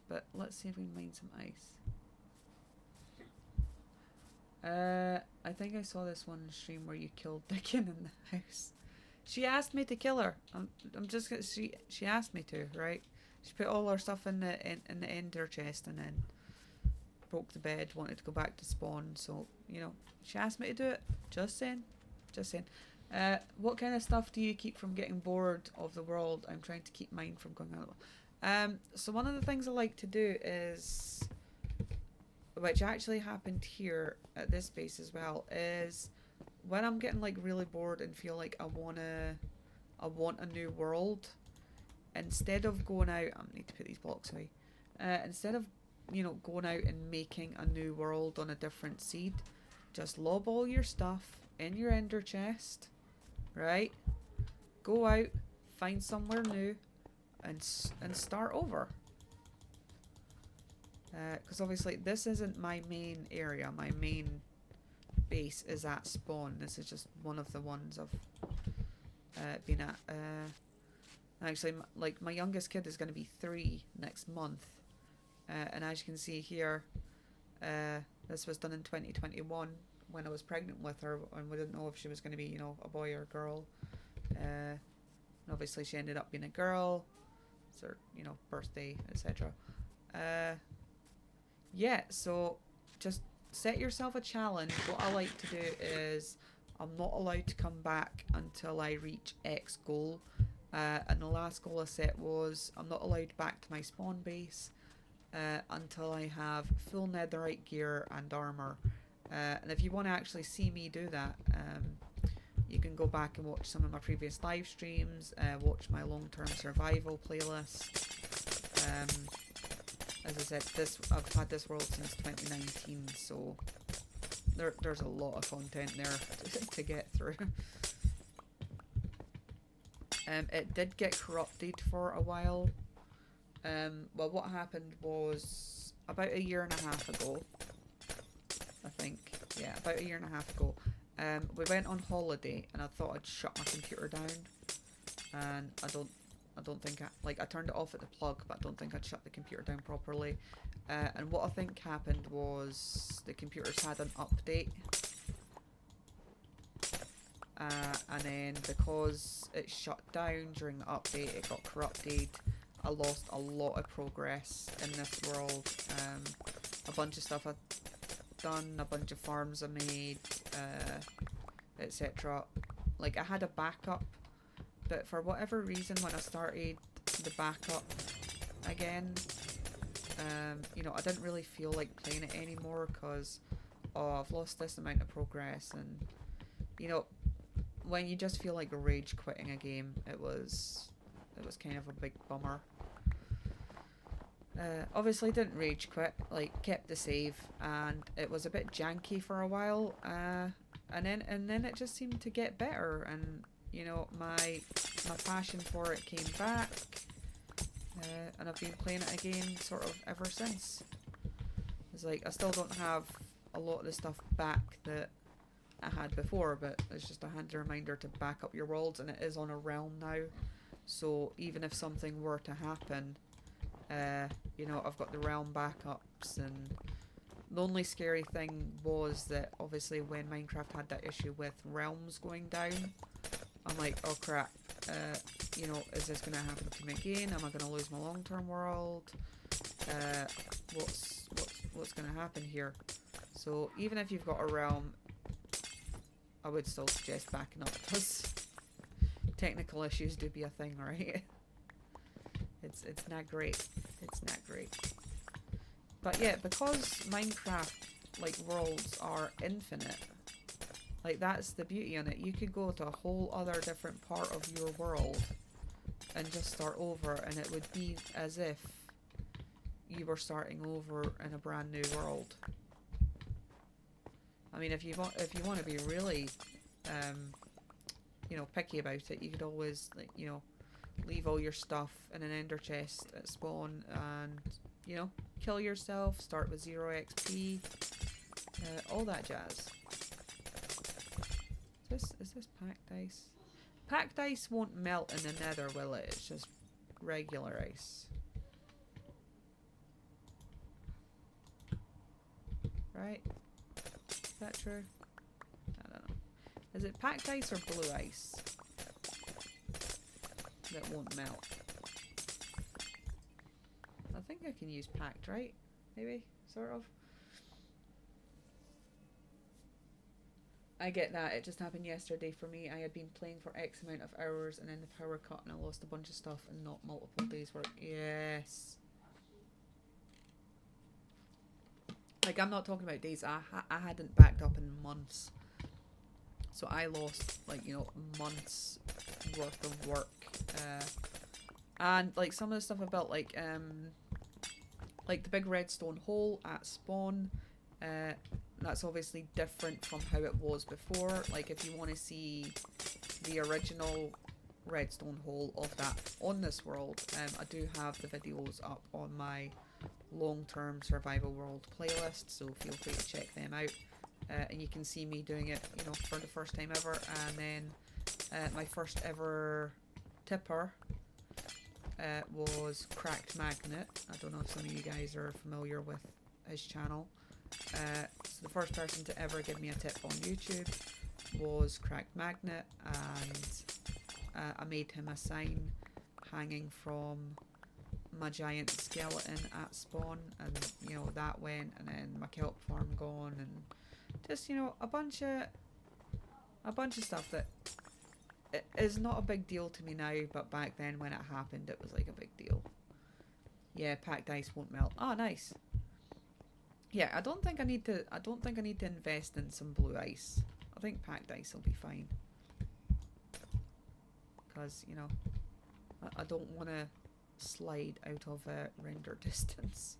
but let's see if we can mine some ice. I think I saw this one stream where you killed Dickon in the house. She asked me to kill her. I'm just gonna. She asked me to, right? She put all her stuff in the ender chest and then broke the bed. Wanted to go back to spawn, so you know she asked me to do it. Just saying, just saying. What kind of stuff do you keep from getting bored of the world? I'm trying to keep mine from going out. So one of the things I like to do is, which actually happened here at this base as well, is when I'm getting like really bored and feel like I want a new world, instead of going out, I need to put these blocks away. Instead of, you know, going out and making a new world on a different seed, just lob all your stuff in your ender chest, right? Go out, find somewhere new, and start over. Because obviously this isn't my main area. My main base is at spawn. This is just one of the ones I've been at. Actually, like my youngest kid is going to be 3 next month, and as you can see here, this was done in 2021 when I was pregnant with her, and we didn't know if she was going to be, you know, a boy or a girl. And obviously, she ended up being a girl. It's her, you know, birthday, etc. Yeah, so just set yourself a challenge. What I like to do is I'm not allowed to come back until I reach X goal. And the last goal I set was I'm not allowed back to my spawn base until I have full netherite gear and armor. And if you want to actually see me do that, you can go back and watch some of my previous live streams, watch my long-term survival playlist. As I said, I've had this world since 2019, so there's a lot of content there to get through. It did get corrupted for a while. Well, what happened was about a year and a half ago, I think. Yeah, about a year and a half ago. We went on holiday, and I thought I'd shut my computer down, and I don't think I turned it off at the plug, but I don't think I'd shut the computer down properly. And what I think happened was the computers had an update. And then because it shut down during the update, it got corrupted. I lost a lot of progress in this world. A bunch of stuff I'd done, a bunch of farms I made, etc. Like, I had a backup, but for whatever reason when I started the backup again, you know, I didn't really feel like playing it anymore because, oh, I've lost this amount of progress. And, you know, when you just feel like rage quitting a game, it was kind of a big bummer. Obviously didn't rage quit, like kept the save, and it was a bit janky for a while, and then it just seemed to get better, and you know, my passion for it came back, and I've been playing it again sort of ever since. It's like I still don't have a lot of the stuff back that I had before, but it's just a handy reminder to back up your worlds, and it is on a realm now, so even if something were to happen, you know, I've got the realm backups. And the only scary thing was that obviously when Minecraft had that issue with realms going down, I'm like, oh crap, you know, is this going to happen to me again? Am I going to lose my long-term world? What's going to happen here? So even if you've got a realm, I would still suggest backing up, because technical issues do be a thing, right? It's not great. It's not great. But yeah, because Minecraft, like, worlds are infinite, like, that's the beauty on it. You could go to a whole other different part of your world and just start over, and it would be as if you were starting over in a brand new world. I mean, if you want to be really, you know, picky about it, you could always, like, you know, leave all your stuff in an ender chest at spawn and, you know, kill yourself, start with 0 XP, all that jazz. Is this packed ice? Packed ice won't melt in the nether, will it? It's just regular ice. Right? Is that true? I don't know. Is it packed ice or blue ice that won't melt? I think I can use packed, right? Maybe? Sort of? I get that. It just happened yesterday for me. I had been playing for X amount of hours and then the power cut and I lost a bunch of stuff and not multiple days work. Yes. Like, I'm not talking about days. I hadn't backed up in months. So I lost, like, you know, months worth of work. And, like, some of the stuff I built, like the big redstone hole at spawn, that's obviously different from how it was before. Like, if you want to see the original redstone hole of that on this world, I do have the videos up on my long-term survival world playlist, so feel free to check them out. And you can see me doing it, you know, for the first time ever. And then my first ever tipper was Cracked Magnet. I don't know if some of you guys are familiar with his channel. So the first person to ever give me a tip on YouTube was Cracked Magnet, and I made him a sign hanging from my giant skeleton at spawn, and you know, that went, and then my kelp farm gone, and just, you know, a bunch of stuff that it is not a big deal to me now, but back then when it happened it was like a big deal. Yeah, packed ice won't melt. Oh, nice. Yeah, I don't think I need to invest in some blue ice. I think packed ice will be fine. Because, you know, I don't want to slide out of render distance.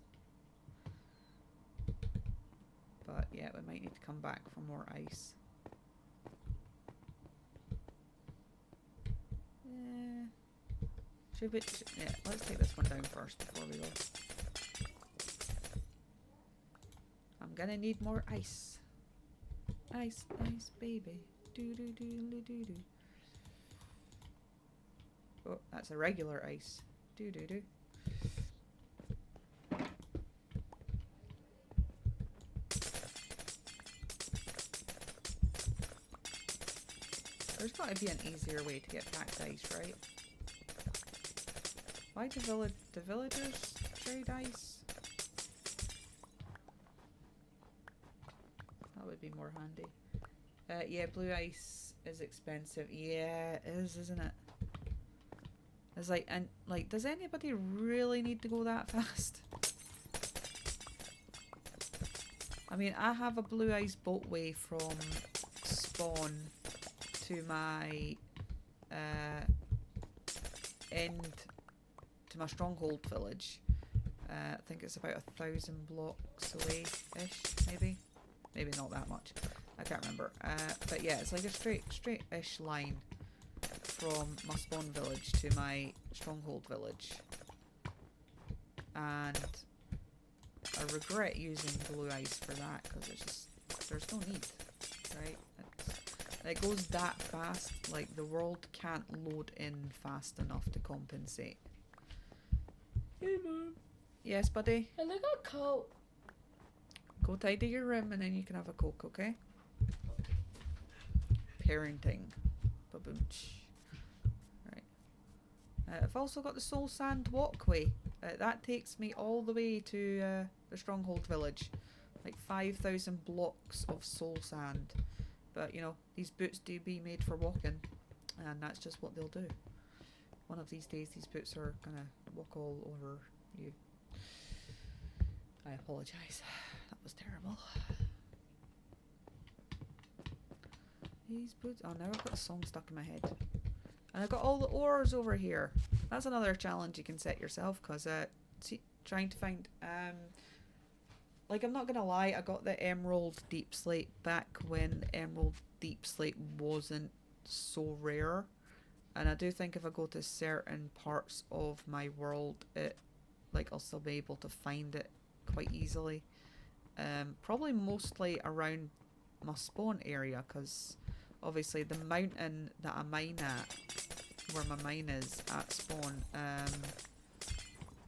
But yeah, we might need to come back for more ice. Yeah, let's take this one down first before we go. I'm gonna need more ice. Ice, ice, baby. Do do do do do do. Oh, that's a regular ice. Do do do. There's got to be an easier way to get packed ice, right? Why do villagers trade ice? That would be more handy. Yeah, blue ice is expensive. Yeah, it is, isn't it? It's like, and like, does anybody really need to go that fast? I mean, I have a blue ice boatway from spawn to my end, to my stronghold village. I think it's about 1,000 blocks away-ish, maybe not that much, I can't remember. But yeah, it's like a straight-ish line from my spawn village to my stronghold village, and I regret using blue ice for that because it's just, there's no need, right? It goes that fast, like the world can't load in fast enough to compensate. Hey, Mom. Yes, buddy? I like a coat. Go tidy your room and then you can have a Coke, okay? Parenting. Ba-boom-ch. Right. I've also got the soul sand walkway. That takes me all the way to the stronghold village. Like 5,000 blocks of soul sand. But, you know, these boots do be made for walking, and that's just what they'll do. One of these days, these boots are gonna walk all over you. I apologise. That was terrible. These boots... Oh, now I've got a song stuck in my head. And I've got all the ores over here. That's another challenge you can set yourself, because trying to find Like, I'm not gonna lie, I got the Emerald Deep Slate back when Emerald Deep Slate wasn't so rare. And I do think if I go to certain parts of my world, like I'll still be able to find it quite easily. Probably mostly around my spawn area, because obviously the mountain that I mine at, where my mine is at spawn,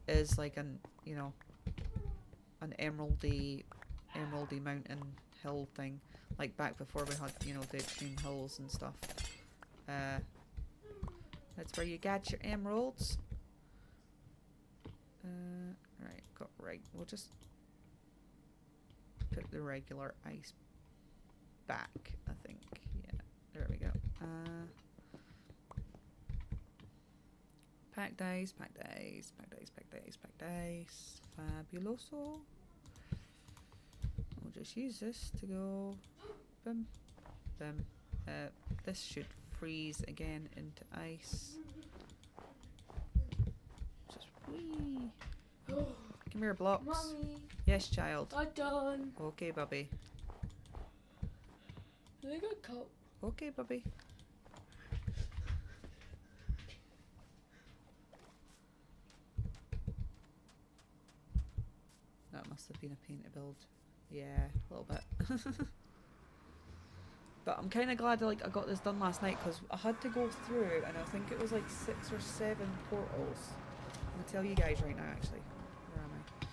is like an, you know, an emeraldy mountain hill thing, like back before we had, you know, the extreme hills and stuff. That's where you get your emeralds. Right, we'll just put the regular ice back, I think. Yeah, there we go. Packed ice, packed ice, packed ice, packed ice, packed ice. Fabuloso. We'll just use this to go boom, boom. This should freeze again into ice. Just wee. Come here, blocks. Mommy, Yes, child. I'm done. Okay, Bubby. I got coat. Okay, Bubby. That must have been a paint to build. Yeah, a little bit. But I'm kind of glad that, like, I got this done last night, because I had to go through, and I think it was like 6 or 7 portals. I'm gonna tell you guys right now, actually. Where am I?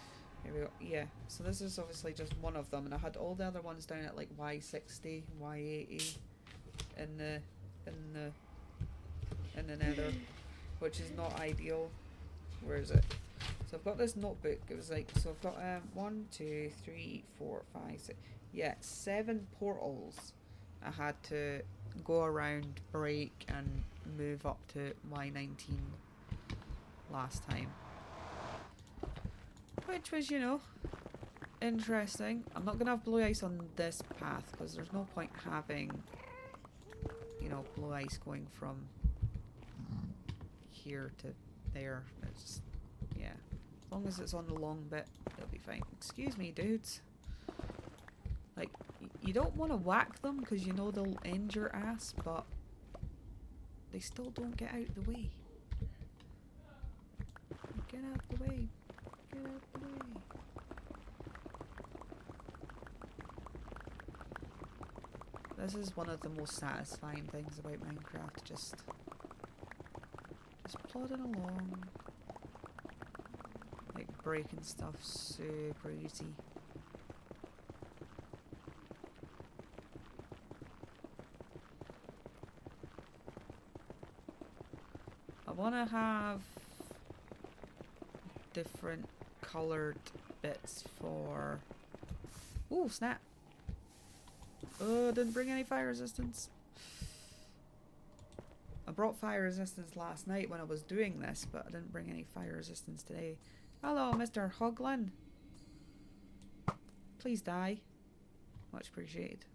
Here we go. Yeah. So this is obviously just one of them, and I had all the other ones down at like Y60, Y80, in the Nether, which is not ideal. Where is it? So I've got this notebook. It was like, so I've got 1, 2, 3, 4, 5, 6. Yeah, 7 portals. I had to go around, break, and move up to Y19 last time. Which was, you know, interesting. I'm not going to have blue ice on this path, because there's no point having, you know, blue ice going from here to there. It's, yeah. As long as it's on the long bit, it'll be fine. Excuse me, dudes. Like, you don't want to whack them because you know they'll end your ass, but they still don't get out the way. Get out the way. Get out the way. This is one of the most satisfying things about Minecraft, just plodding along. Like, breaking stuff super easy. I want to have different coloured bits for... Ooh, snap! Oh, didn't bring any fire resistance. I brought fire resistance last night when I was doing this, but I didn't bring any fire resistance today. Hello, Mr. Hoglin. Please die. Much appreciated.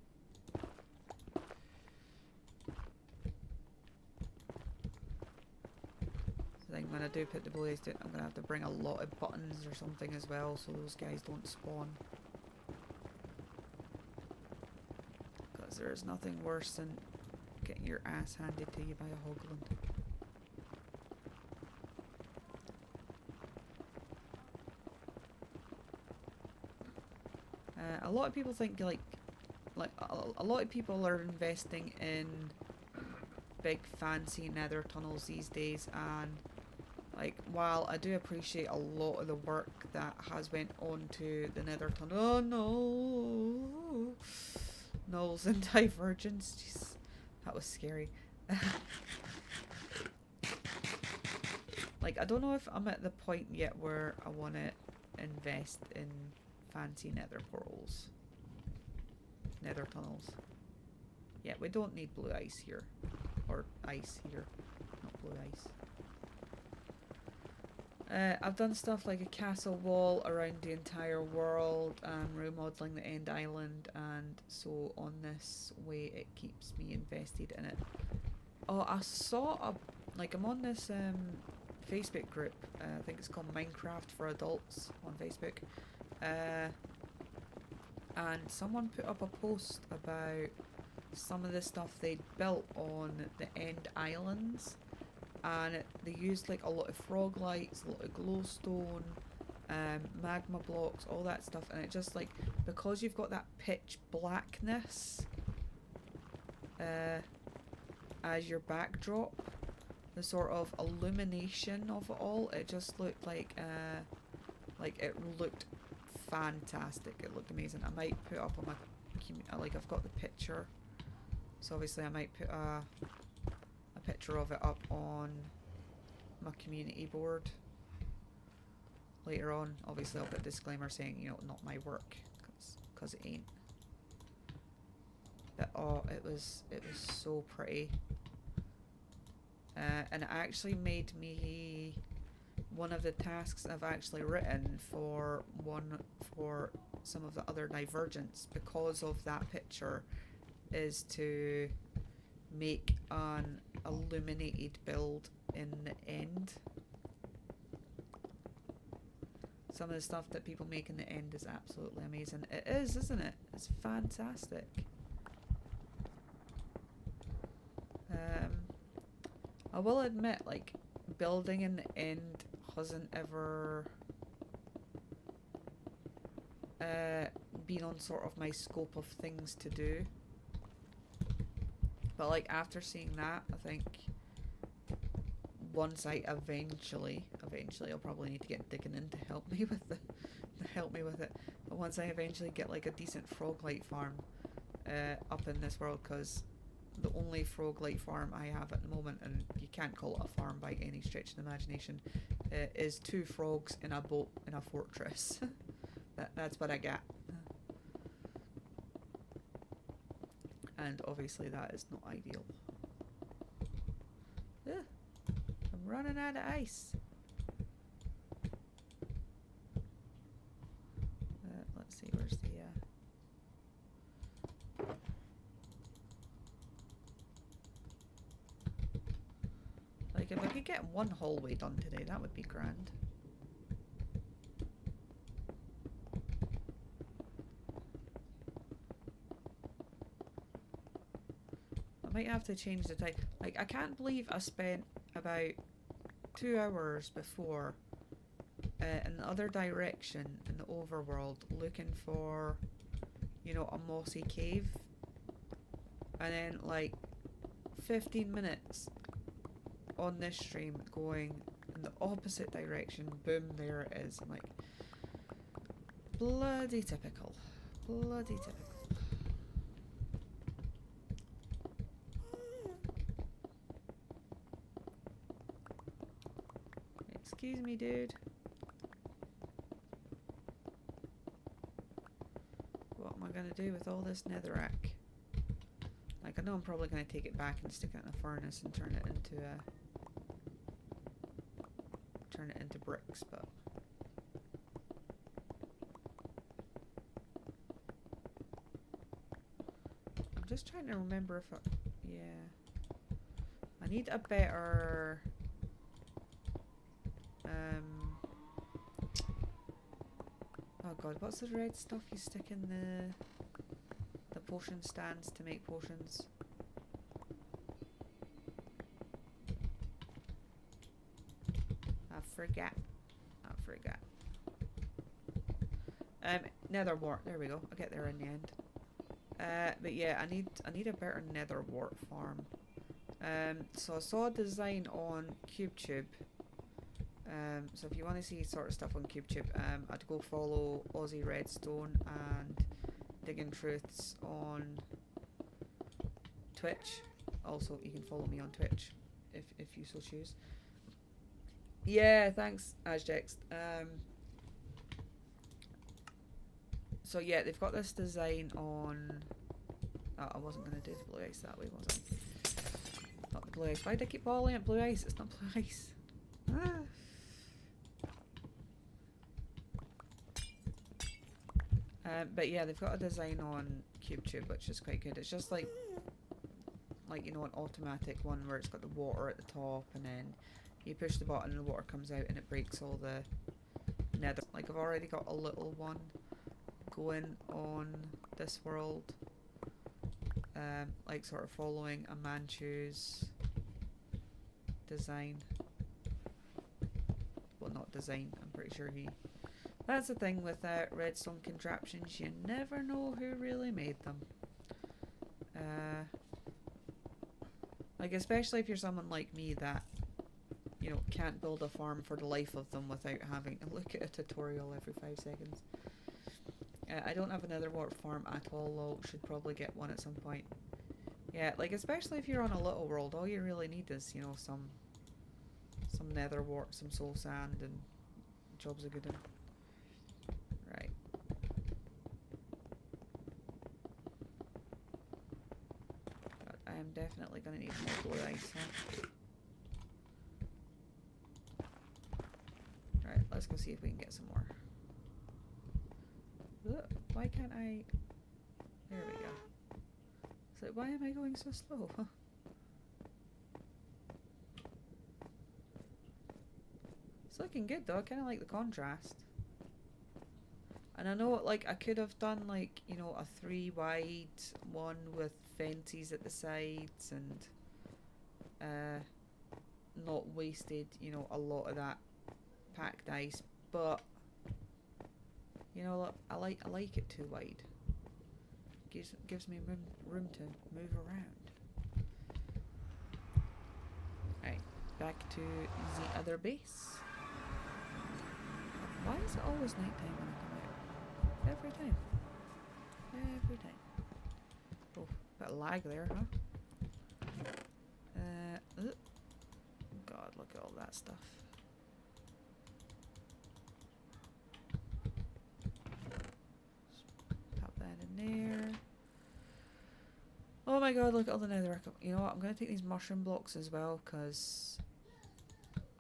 I think when I do put the blaze down, I'm going to have to bring a lot of buttons or something as well, so those guys don't spawn. Because there is nothing worse than getting your ass handed to you by a hoglin. A lot of people think like a lot of people are investing in big fancy nether tunnels these days, and like, while I do appreciate a lot of the work that has went on to the nether tunnel, oh no, Knowles and Divergence, jeez, that was scary. Like, I don't know if I'm at the point yet where I want to invest in fancy nether portals, nether tunnels. Yeah, we don't need blue ice here, or ice here, not blue ice. I've done stuff like a castle wall around the entire world, and remodeling the end island, and so on this way it keeps me invested in it. Oh, I saw I'm on this Facebook group, I think it's called Minecraft for Adults on Facebook, and someone put up a post about some of the stuff they'd built on the end islands, and they used like a lot of frog lights, a lot of glowstone, magma blocks, all that stuff, and it just like, because you've got that pitch blackness as your backdrop, the sort of illumination of it all, it just looked like it looked fantastic. It looked amazing. I might put up on my like, I've got the picture, so obviously I might put a picture of it up on my community board later on. Obviously I'll put a disclaimer saying, you know, not my work, because it ain't. But oh, it was so pretty. And it actually made me, one of the tasks I've actually written for some of the other Divergence, because of that picture, is to make an illuminated build in the end. Some of the stuff that people make in the end is absolutely amazing. It is, isn't it? It's fantastic. I will admit, like, building in the end hasn't ever been on sort of my scope of things to do. But like, after seeing that, I think once I eventually I'll probably need to get digging in to help me with it. But once I eventually get like a decent frog light farm up in this world, because the only frog light farm I have at the moment, and you can't call it a farm by any stretch of the imagination, is 2 frogs in a boat in a fortress. That's what I got. And obviously that is not ideal. Ugh, I'm running out of ice. Let's see, where's the like, if I could get one hallway done today, that would be grand. I might have to change the time. Like, I can't believe I spent about 2 hours before in the other direction in the overworld looking for, you know, a mossy cave, and then like 15 minutes on this stream going in the opposite direction, boom, there it is. I'm like, bloody typical. Bloody typical. Excuse me, dude. What am I going to do with all this netherrack? Like, I know I'm probably going to take it back and stick it in a furnace and turn it into bricks, but I'm just trying to remember if I need a better oh god, what's the red stuff you stick in the potion stands to make potions? I forget. Nether wart. There we go. I'll get there in the end. But yeah, I need a better nether wart farm. So I saw a design on CubeTube. So if you want to see sort of stuff on CubeTube, I'd go follow Aussie Redstone and Digging Truths on Twitch. Also, you can follow me on Twitch if you so choose. Yeah, thanks, Ajdex. So yeah, they've got this design on. Oh, I wasn't gonna do the blue ice that way, was I? Not the blue ice. Why did I keep calling it blue ice? It's not blue ice. But yeah, they've got a design on CubeTube which is quite good. It's just like you know, an automatic one where it's got the water at the top, and then you push the button and the water comes out and it breaks all the nether. Like, I've already got a little one going on this world. Like sort of following a Manchu's design. Well, not design, I'm pretty sure he... That's the thing with redstone contraptions, you never know who really made them. Like especially if you're someone like me that, you know, can't build a farm for the life of them without having to look at a tutorial every 5 seconds. I don't have another warp farm at all, though. Should probably get one at some point. Yeah, like especially if you're on a little world, all you really need is, you know, some nether wart, some soul sand, and jobs are good in. Right. God, I am definitely gonna need more blue ice, huh? Right, let's go see if we can get some more. Ugh, why can't I... There we go. It's like, why am I going so slow? It's looking good though, I kinda like the contrast. And I know, like, I could have done, like, you know, a 3 wide one with fences at the sides and not wasted, you know, a lot of that packed ice, but you know, look, I like it too wide. Gives me room to move around. Right, back to the other base. Why is it always nighttime when I come out? Every time. Every time. Oh, bit of lag there, huh? God, look at all that stuff. Pop that in there. Oh my god, look at all the nether. You know what, I'm going to take these mushroom blocks as well, because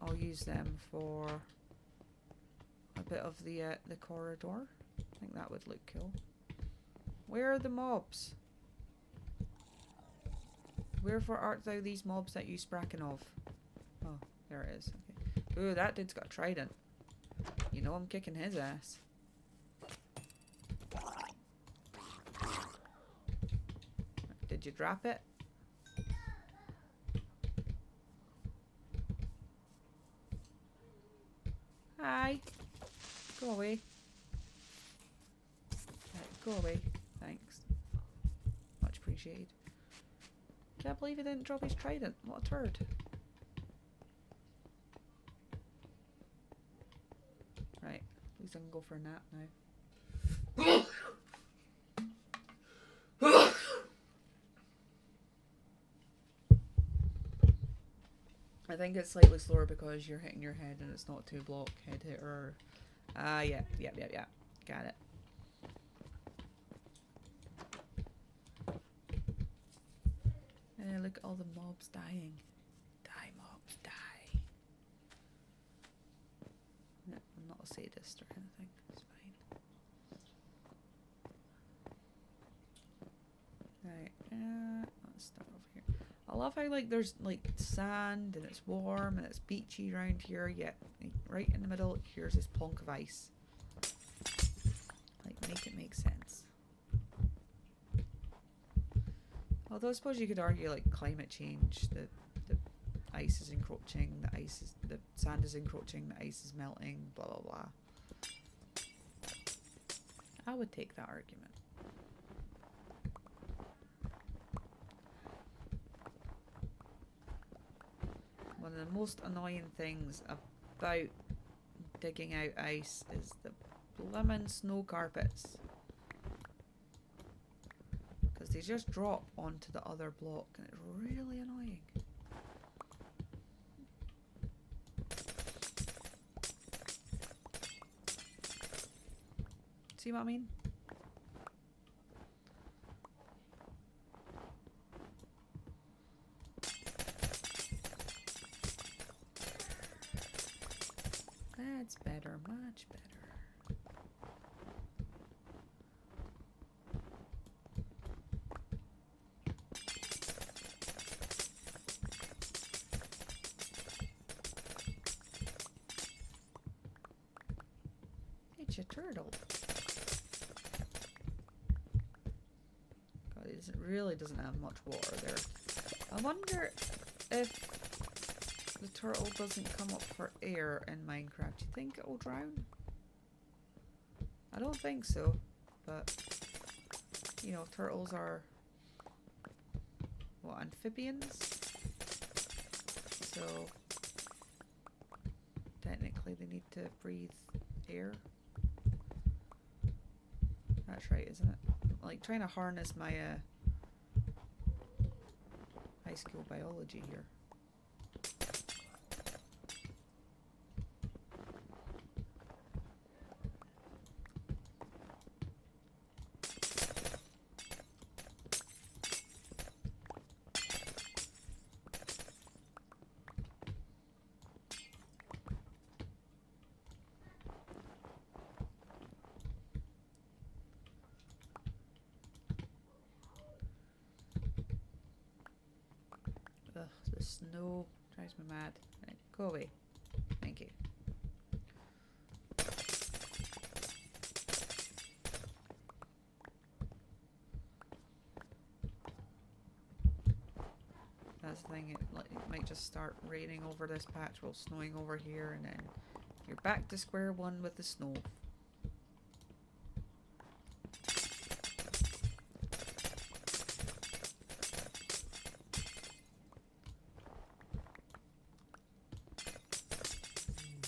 I'll use them for a bit of the corridor. I think that would look cool. Where are the mobs? Wherefore art thou these mobs that you spracken of? Oh, there it is. Okay. Ooh, that dude's got a trident. You know I'm kicking his ass. Did you drop it? Hi. Go away. Right, go away. Thanks. Much appreciated. Can't believe he didn't drop his trident. What a turd. Right. At least I can go for a nap now. I think it's slightly slower because you're hitting your head and it's not 2 block head hitter. Yeah. Got it. Look at all the mobs dying. Die, mobs, die. No, I'm not a sadist or anything. It's fine. Right. Let's start over here. I love how, like, there's, like, sand and it's warm and it's beachy around here, yet right in the middle, here's this plonk of ice. Like, make it make sense. Although I suppose you could argue, like, climate change, the ice is encroaching, the sand is encroaching, the ice is melting, blah blah blah. I would take that argument. One of the most annoying things about digging out ice is the blimmin' snow carpets. Because they just drop onto the other block and it's really annoying. See what I mean? That's better, much better. It's a turtle. it really doesn't have much water there. I wonder if the turtle doesn't come up for air in Minecraft. Do you think it will drown? I don't think so, but you know, turtles are what, amphibians? So technically they need to breathe air. That's right, isn't it? Like trying to harness my high school biology here. Ugh, the snow drives me mad. Right, go away. Thank you. That's the thing, it might just start raining over this patch while snowing over here, and then you're back to square one with the snow.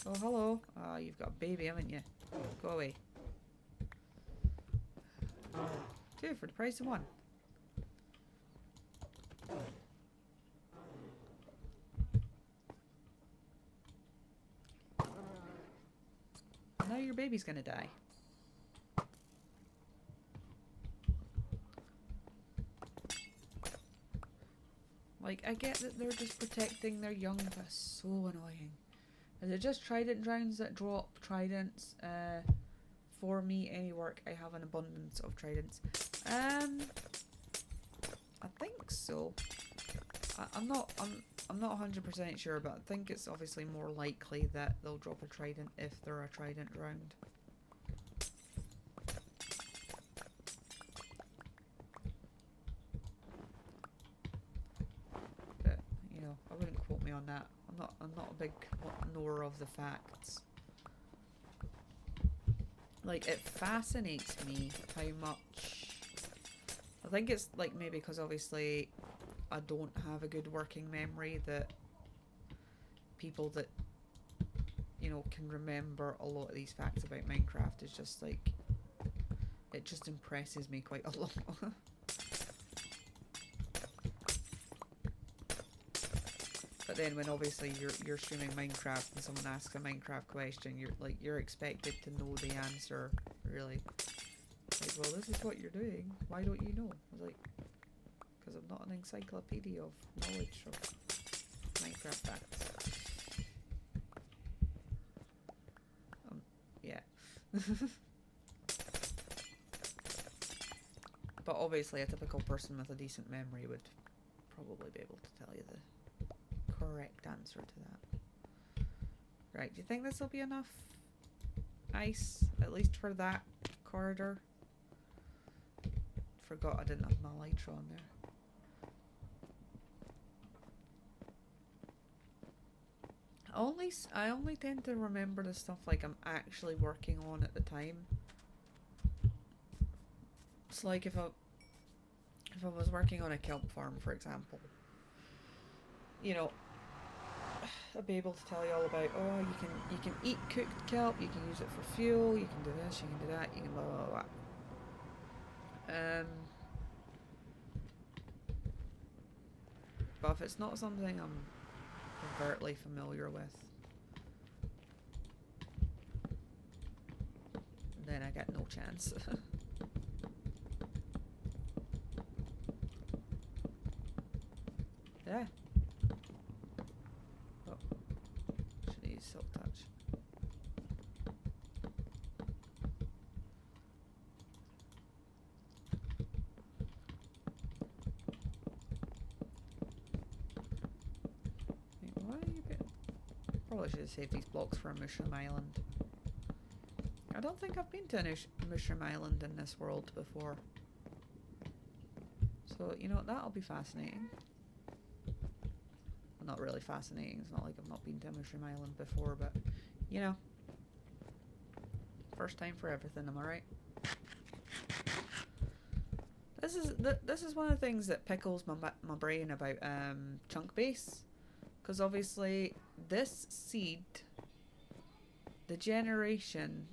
Oh, hello. Ah, you've got a baby, haven't you? Go away. 2 for the price of 1. Now your baby's gonna die. Like, I get that they're just protecting their young, but it's so annoying. Is it just trident drowns that drop tridents? For me, any work, I have an abundance of tridents. I think so. I'm not 100% sure, but I think it's obviously more likely that they'll drop a trident if they're a trident drowned. But you know, I wouldn't quote me on that. I'm not a big knower of the facts. Like, it fascinates me how much. I think it's like maybe because obviously I don't have a good working memory, that people that, you know, can remember a lot of these facts about Minecraft is just like, it just impresses me quite a lot. But then when obviously you're streaming Minecraft and someone asks a Minecraft question, you're expected to know the answer, really. Like, well, this is what you're doing. Why don't you know? I was like, because I'm not an encyclopedia of knowledge of Minecraft facts. Yeah. But obviously a typical person with a decent memory would probably be able to tell you the correct answer to that. Right, do you think this will be enough ice, at least for that corridor? Forgot I didn't have my elytra on there. I only tend to remember the stuff like I'm actually working on at the time. It's like if I was working on a kelp farm, for example, you know, I'd be able to tell you all about, oh, you can eat cooked kelp, you can use it for fuel, you can do this, you can do that, you can blah blah blah. But if it's not something I'm overtly familiar with, then I get no chance. Yeah. Oh, should use silk touch. Wait, why are you getting? Probably should have saved these blocks for a mushroom island. I don't think I've been to a mushroom island in this world before. So, you know, that'll be fascinating. Well, not really fascinating. It's not like I've not been to Mushroom Island before, but, you know. First time for everything, am I right? This is one of the things that pickles my brain about chunk base, because obviously this seed, the generation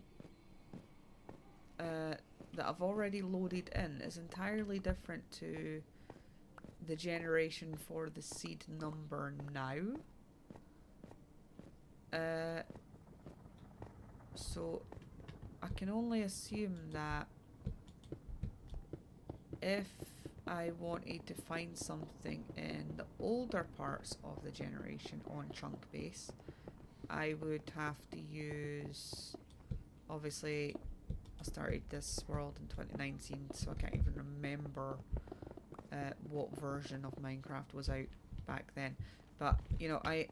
that I've already loaded in is entirely different to the generation for the seed number now. So I can only assume that if I wanted to find something in the older parts of the generation on chunk base, I would have to use, obviously I started this world in 2019, so I can't even remember what version of Minecraft was out back then, but you know, I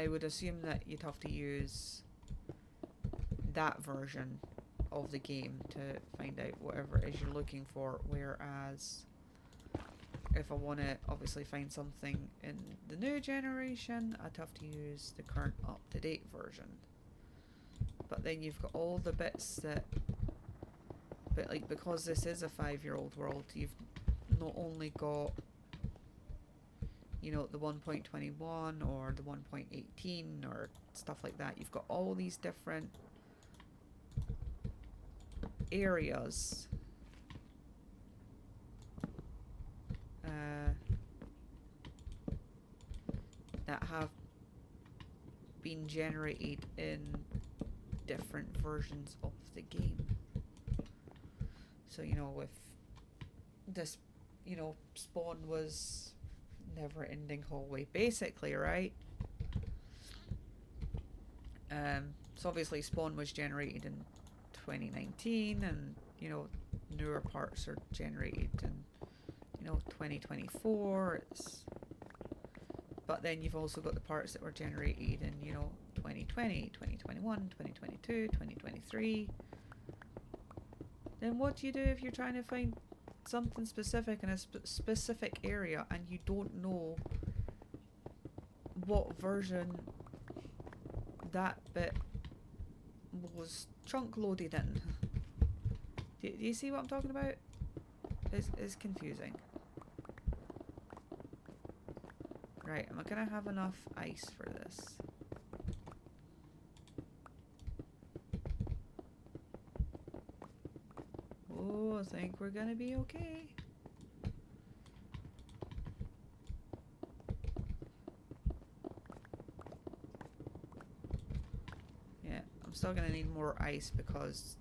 would assume that you'd have to use that version of the game to find out whatever it is you're looking for, whereas if I want to obviously find something in the new generation, I'd have to use the current up-to-date version. But then you've got all the bits that, but like, because this is a 5-year-old world, you've not only got, you know, the 1.21 or the 1.18 or stuff like that, you've got all these different areas that have been generated in different versions of the game. So, you know, with this, you know, spawn was never ending hallway basically, right? So obviously spawn was generated in 2019, and you know, newer parts are generated in, you know, 2024. But then you've also got the parts that were generated in, you know, 2020, 2021, 2022, 2023. Then what do you do if you're trying to find something specific in a specific area and you don't know what version that bit was chunk loaded in? Do you see what I'm talking about? It's confusing. Right, am I gonna have enough ice for this? Oh, I think we're gonna be okay. Yeah, I'm still gonna need more ice because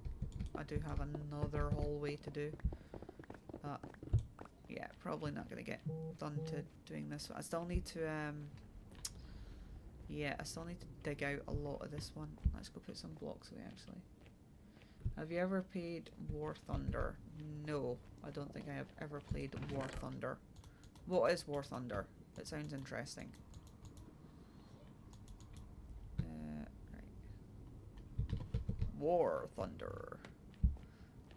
I do have another hallway to do. But yeah, probably not gonna get done to doing this. I still need to yeah, I still need to dig out a lot of this one. Let's go put some blocks away actually. Have you ever played War Thunder? No, I don't think I have ever played War Thunder. What is War Thunder? It sounds interesting. Right. War Thunder.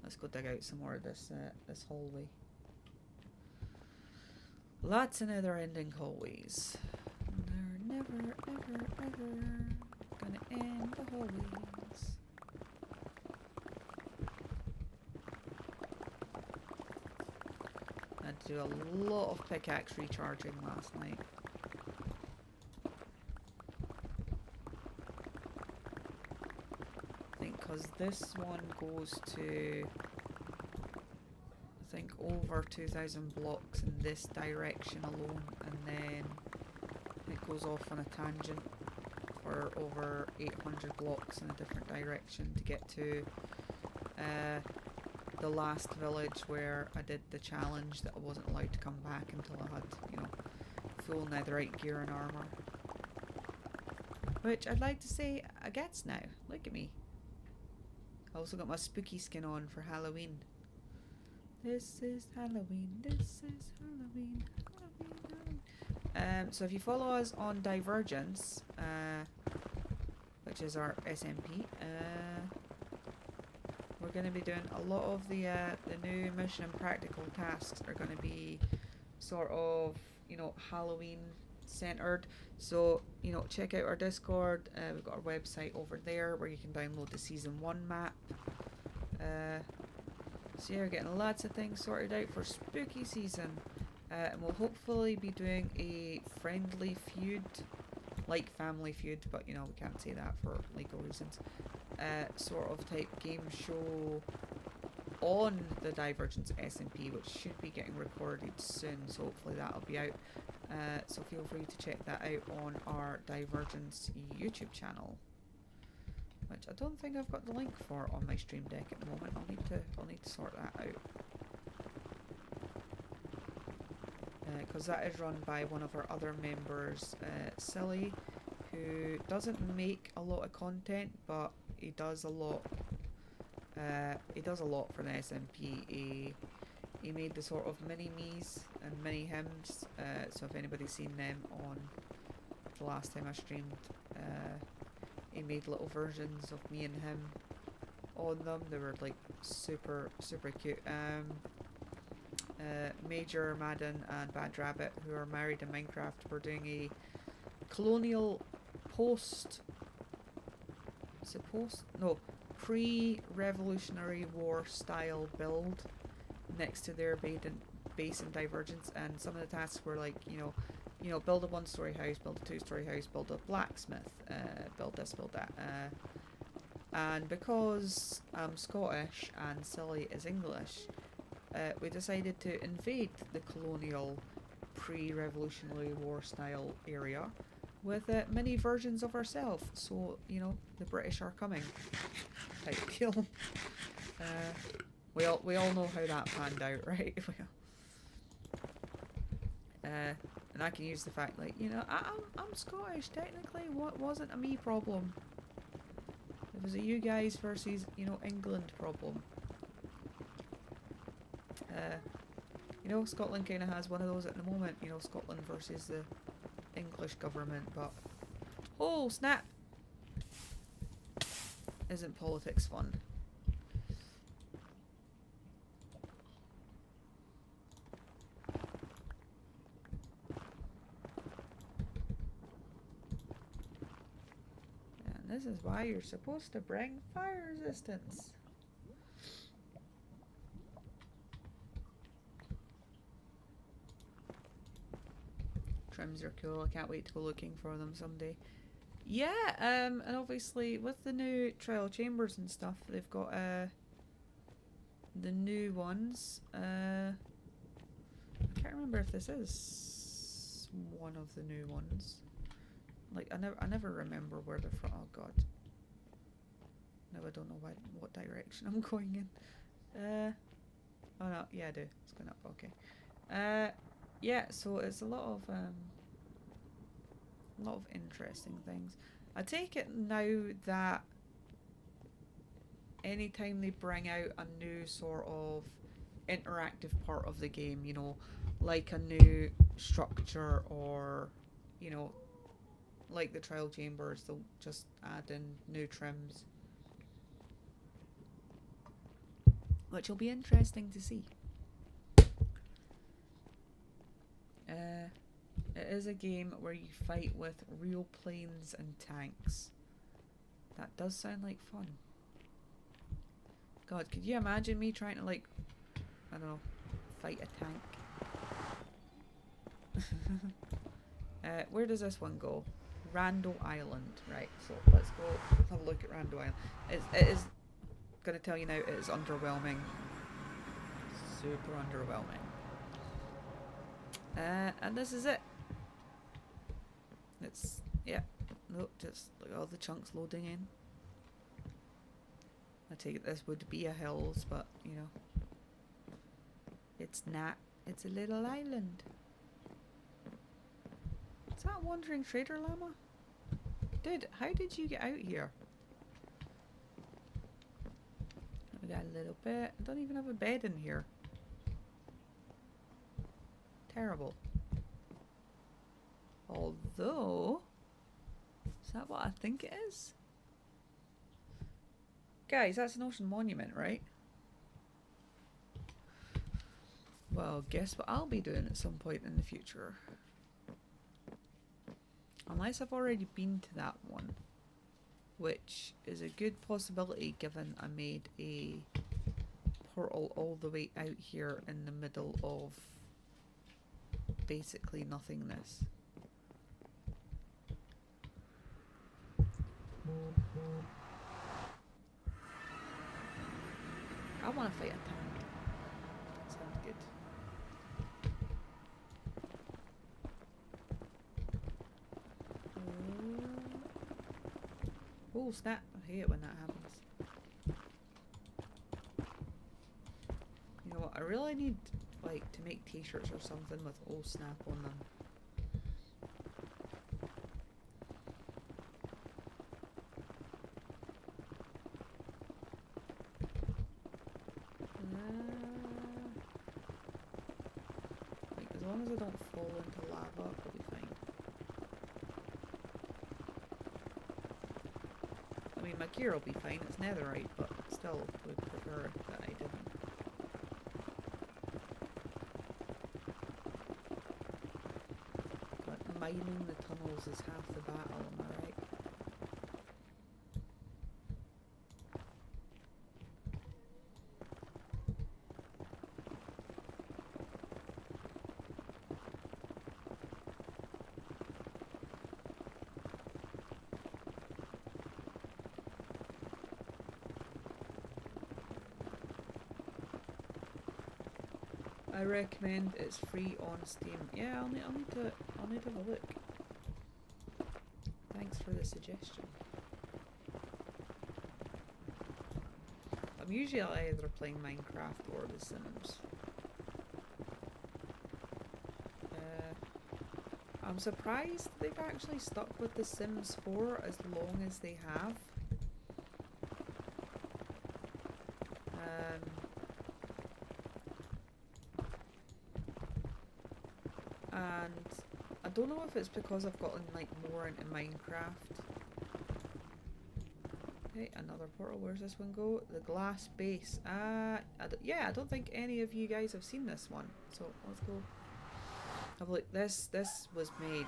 Let's go dig out some more of this this hallway. Lots of nether-ending hallways. They're never, ever, ever gonna end the hallways. I had to do a lot of pickaxe recharging last night. I think because this one goes to, I think, over 2,000 blocks in this direction alone, and then it goes off on a tangent for over 800 blocks in a different direction to get to the last village where I did the challenge that I wasn't allowed to come back until I had, you know, full netherite gear and armor. Which I'd like to say I gets now. Look at me. I also got my spooky skin on for Halloween. This is Halloween, this is Halloween, Halloween, Halloween. So if you follow us on Divergence, which is our SMP, we're going to be doing a lot of the new mission and practical tasks are going to be sort of, you know, Halloween centered. So, you know, check out our Discord. We've got our website over there where you can download the season 1 map. So yeah, we're getting lots of things sorted out for spooky season. And we'll hopefully be doing a friendly feud, like family feud, but you know, we can't say that for legal reasons. Sort of type game show on the Divergence SMP, which should be getting recorded soon, so hopefully that'll be out. So feel free to check that out on our Divergence YouTube channel, which I don't think I've got the link for on my stream deck at the moment. I'll need to sort that out. Because that is run by one of our other members, Silly, who doesn't make a lot of content, but he does a lot. He does a lot for the SMP. He made the sort of mini me's and mini hymns. So if anybody's seen them on the last time I streamed, he made little versions of me and him on them. They were like super cute. Major, Madden and Bad Rabbit, who are married in Minecraft, were doing a colonial pre-Revolutionary War style build next to their base in Divergence, and some of the tasks were like, you know, build a 1-story house, build a 2-story house, build a blacksmith, build this, build that. And because I'm Scottish and Silly is English, we decided to invade the colonial pre-Revolutionary War style area with mini versions of ourselves. So, you know, the British are coming type deal. We all know how that panned out, right? And I can use the fact, like, you know, I'm Scottish technically. What wasn't a me problem? It was a you guys versus, you know, England problem. You know, Scotland kind of has one of those at the moment, you know, Scotland versus the English government, but oh snap, isn't politics fun? And this is why you're supposed to bring fire resistance. Trims are cool. I can't wait to go looking for them someday. Yeah, and obviously with the new trial chambers and stuff, they've got the new ones. I can't remember if this is one of the new ones. Like I never remember where they're from. Oh god. Now I don't know what direction I'm going in. Oh no, yeah I do. It's going up. Okay. Yeah, so it's a lot of interesting things. I take it now that anytime they bring out a new sort of interactive part of the game, you know, like a new structure or, you know, like the trial chambers, they'll just add in new trims, which will be interesting to see. It is a game where you fight with real planes and tanks. That does sound like fun. God, could you imagine me trying to, like, I don't know, fight a tank? Where does this one go? Rando Island. Right, so let's go have a look at Rando Island. It is going to tell you now, it is underwhelming. Super underwhelming. And this is it. It's, yeah, nope, just look at all the chunks loading in. I take it this would be a hills, but, you know, it's not. It's a little island. Is that a wandering trader llama? Dude, how did you get out here? We got a little bit. I don't even have a bed in here. Terrible. Although, is that what I think it is? Guys, that's an ocean monument, right? Well, guess what I'll be doing at some point in the future. Unless I've already been to that one. Which is a good possibility given I made a portal all the way out here in the middle of basically nothingness. I want to fight a tank. That sounds good. Oh snap, I hate it when that happens. You know what, I really need like to make t-shirts or something with oh snap on them. Like as long as I don't fall into lava, I'll be fine. I mean, my gear will be fine, it's netherite, but still would prefer that I didn't. But mining the tunnels is half the battle, am I right? I recommend it's free on Steam. Yeah, I'll need to have a look. Thanks for the suggestion. I'm usually either playing Minecraft or The Sims. I'm surprised they've actually stuck with The Sims 4 as long as they have. And I don't know if it's because I've gotten like more into Minecraft. Okay, another portal. Where's this one go? The glass base. Yeah, I don't think any of you guys have seen this one. So let's go. Have a look. This was made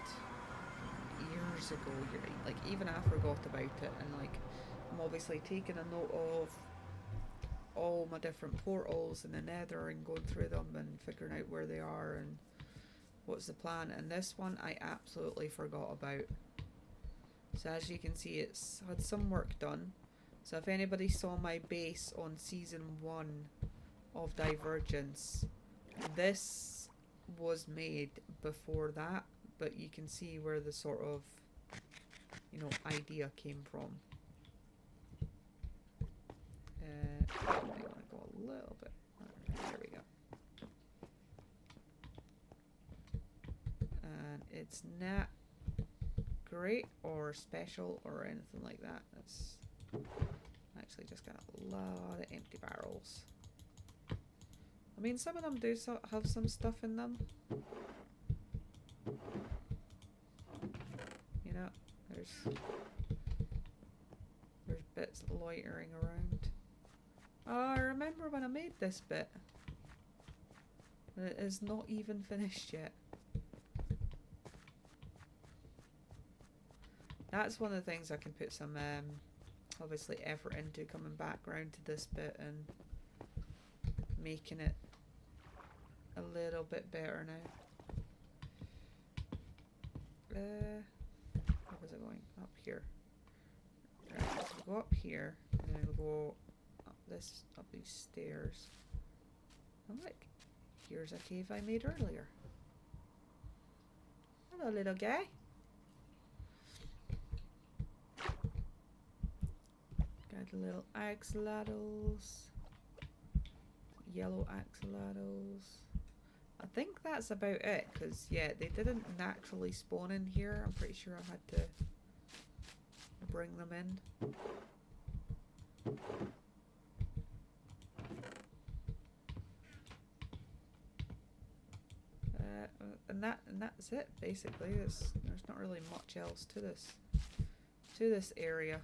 years ago. Like even I forgot about it, and like I'm obviously taking a note of all my different portals in the Nether and going through them and figuring out where they are and what's the plan. And this one I absolutely forgot about. So as you can see, it's had some work done. So if anybody saw my base on season 1 of Divergence, this was made before that, but you can see where the sort of, you know, idea came from. I might want to go a little bit. There we go. And it's not great or special or anything like that. It's actually just got a lot of empty barrels. I mean, some of them do have some stuff in them. You know, there's bits loitering around. Oh, I remember when I made this bit. It is not even finished yet. That's one of the things I can put some obviously effort into, coming back round to this bit and making it a little bit better now. Where was it going? Up here. Right, so we'll go up here and then we'll go up these stairs. And look, here's a cave I made earlier. Hello, little guy. Got the little axolotls, yellow axolotls. I think that's about it, because yeah, they didn't naturally spawn in here. I'm pretty sure I had to bring them in. And that's it basically. There's not really much else to this area.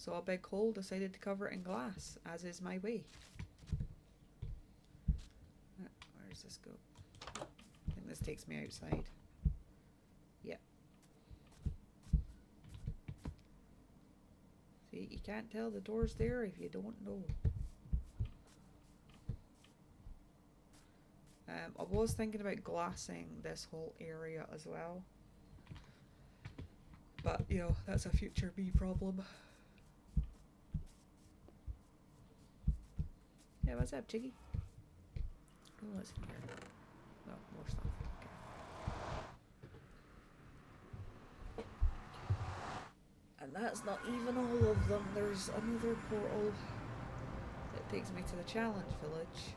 Saw a big hole, decided to cover it in glass, as is my way. Where does this go? I think this takes me outside. Yep. See, you can't tell the door's there if you don't know. I was thinking about glassing this whole area as well. But, you know, that's a future me problem. Yeah, what's up, Chiggy? Oh, what's in here? Oh, more stuff. Okay. And that's not even all of them. There's another portal that takes me to the challenge village,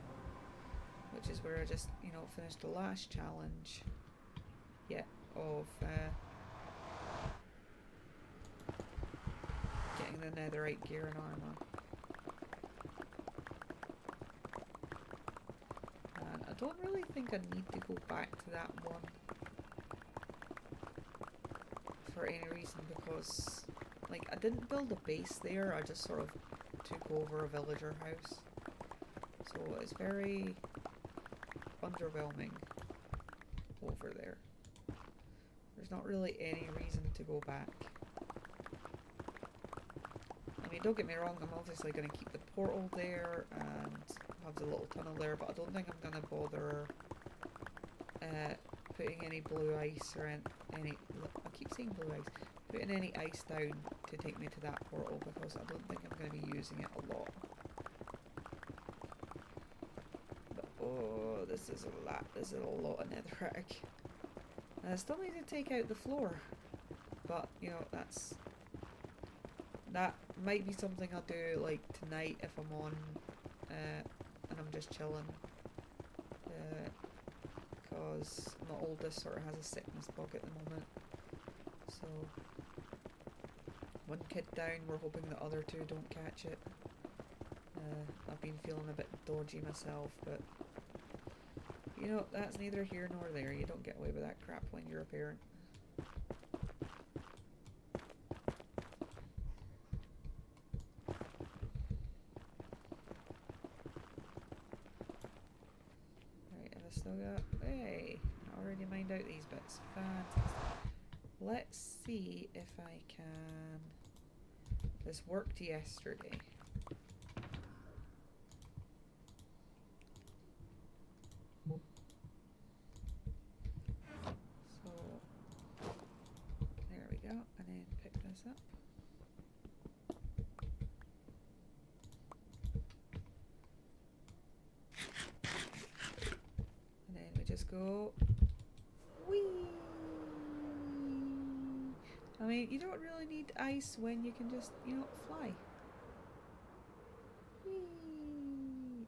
which is where I just, you know, finished the last challenge. Yeah, of getting the netherite gear and armor. And I don't really think I need to go back to that one for any reason, because, like, I didn't build a base there, I just sort of took over a villager house. So it's very underwhelming over there. There's not really any reason to go back. I mean, don't get me wrong, I'm obviously going to keep the portal there and have the little tunnel there, but I don't think I'm going to bother putting any blue ice or any, I keep saying blue ice, putting any ice down to take me to that portal, because I don't think I'm going to be using it a lot. But, oh, this is a lot of netherrack. And I still need to take out the floor, but, you know, that might be something I'll do, like, tonight if I'm on, and I'm just chilling, because my oldest sort of has a sickness bug at the moment, so one kid down, we're hoping the other two don't catch it. I've been feeling a bit dodgy myself, but, you know, that's neither here nor there. You don't get away with that crap when you're a parent. Still got, hey, I already mined out these bits. Fantastic. Let's see if I can. This worked yesterday. So there we go, and then pick this up. Just go, whee! I mean, you don't really need ice when you can just, you know, fly. Whee!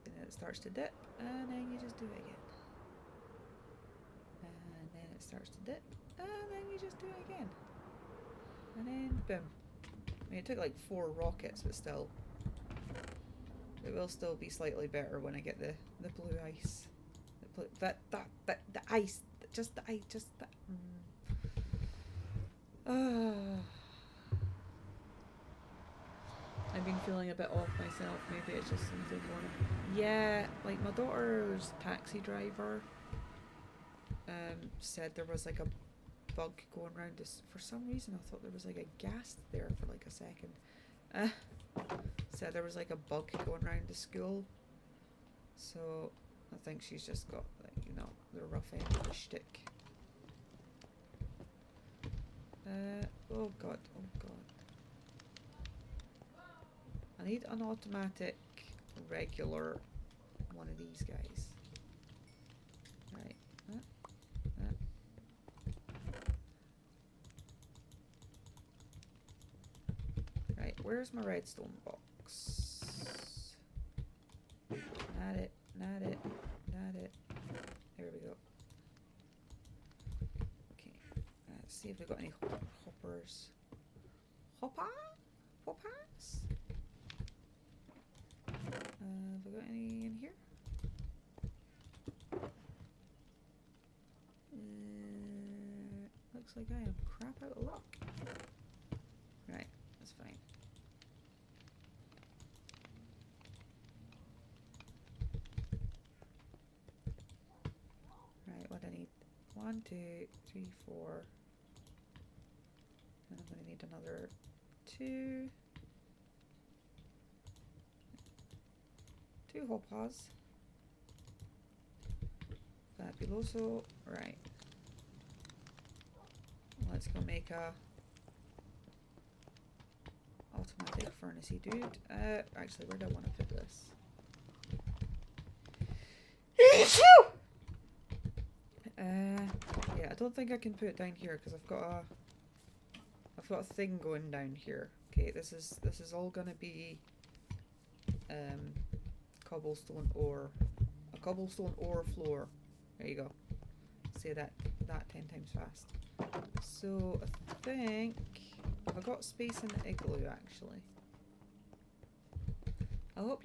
And then it starts to dip, and then you just do it again. And then it starts to dip, and then you just do it again. And then, boom. I mean, it took like 4 rockets, but still. It will still be slightly better when I get the blue ice. The ice, just the ice, just the. I've been feeling a bit off myself. Maybe it's just something going on. Yeah, like my daughter's taxi driver said there was like a bug going around us. For some reason, I thought there was like a gas there for like a second. Said there was like a bug going around the school. So I think she's just got, like, you know, the rough end of the shtick. Oh god, oh god. I need an automatic, regular one of these guys. Right. Right, where's my redstone box? Not it. Not it. Not it. There we go. Okay. Let's see if we got any hoppers. Hoppers? Have we got any in here? Looks like I am crap out of luck. Right, that's fine. 1, 2, 3, 4. And I'm going to need another 2. 2 hoppers. Fabuloso. Right. Let's go make a automatic furnace-y dude. Actually, where do I want to put this? Yeah, I don't think I can put it down here because I've got a thing going down here. Okay, this is all gonna be cobblestone ore, a cobblestone ore floor. There you go. Say that 10 times fast. So I think I got space in the igloo actually. I hope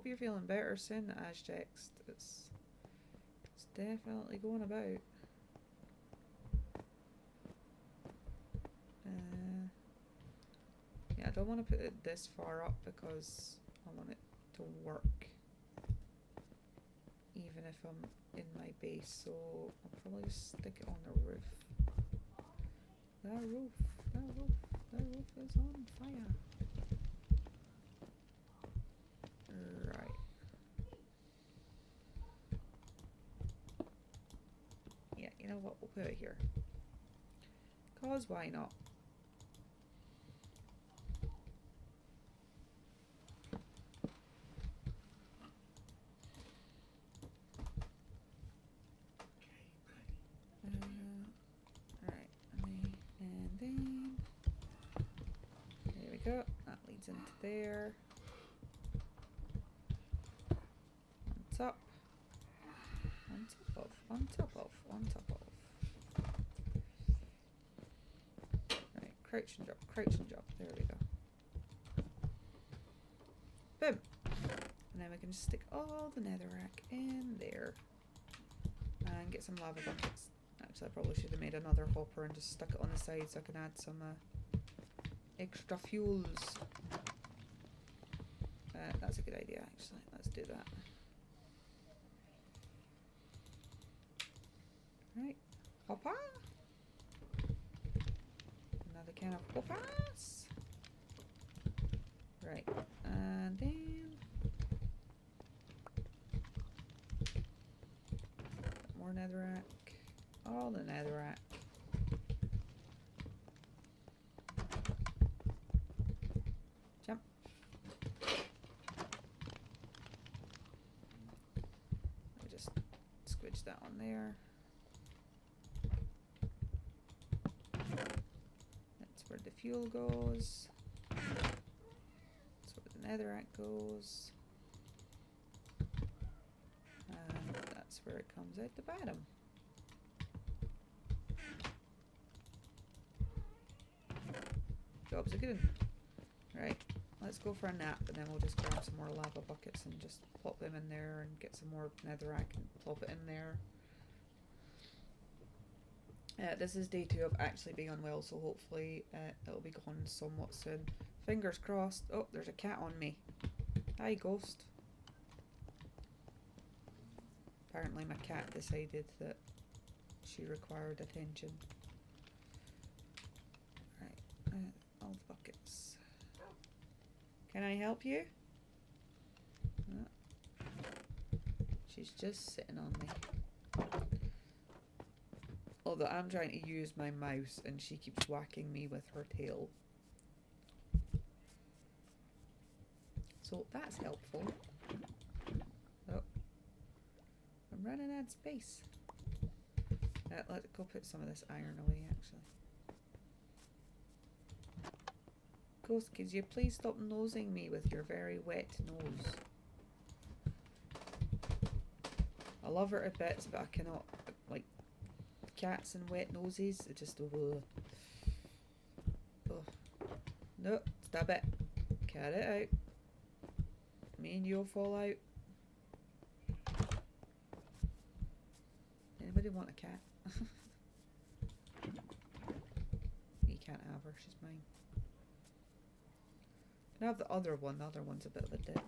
you're feeling better soon, Aztext. It's definitely going about. Yeah, I don't want to put it this far up because I want it to work even if I'm in my base, so I'll probably just stick it on the roof. That roof is on fire. Right. Yeah, you know what, we'll put it here. Cause why not? Right, and then there we go. That leads into there. On top. On top of. On top of. On top of. Right, crouch and drop. Crouch and drop. There we go. Boom. And then we can just stick all the netherrack in there. And get some lava buckets. Actually, I probably should have made another hopper and just stuck it on the side so I can add some extra fuels. That's a good idea, actually. Let's do that. Right. Hopper. Another can of hoppers. Right. And then more netherrack. All the netherrack. Jump. I'll just squidge that on there. That's where the fuel goes. That's where the netherrack goes. And that's where it comes out the bottom. Job's a good one. Right, let's go for a nap and then we'll just grab some more lava buckets and just plop them in there and get some more netherrack and plop it in there. This is day 2 of actually being unwell, so hopefully it'll be gone somewhat soon. Fingers crossed. Oh, there's a cat on me. Hi, ghost. Apparently my cat decided that she required attention. Right, all the buckets. Can I help you? She's just sitting on me. Although I'm trying to use my mouse and she keeps whacking me with her tail. So that's helpful. Oh. I'm running out of space. Let's go put some of this iron away actually. Ghost, could you please stop nosing me with your very wet nose? I love her to bits, but I cannot, like, cats and wet noses, it just, oh. No, stop it. Cut it out. Me and you'll fall out. Anybody want a cat? You can't have her, she's mine. Can I have the other one? The other one's a bit of a dick.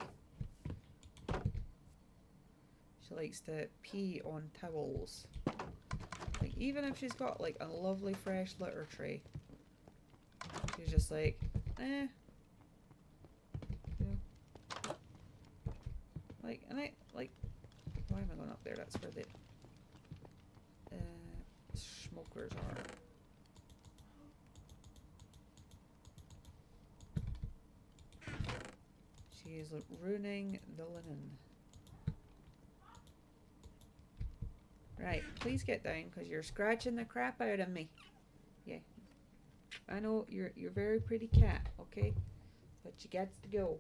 She likes to pee on towels. Like even if she's got like a lovely fresh litter tray, she's just like, eh. You know? Like, and I, like, why am I going up there? That's where the smokers are. She is ruining the linen. Right, please get down because you're scratching the crap out of me. Yeah, I know you're a very pretty cat, okay, but you got to go.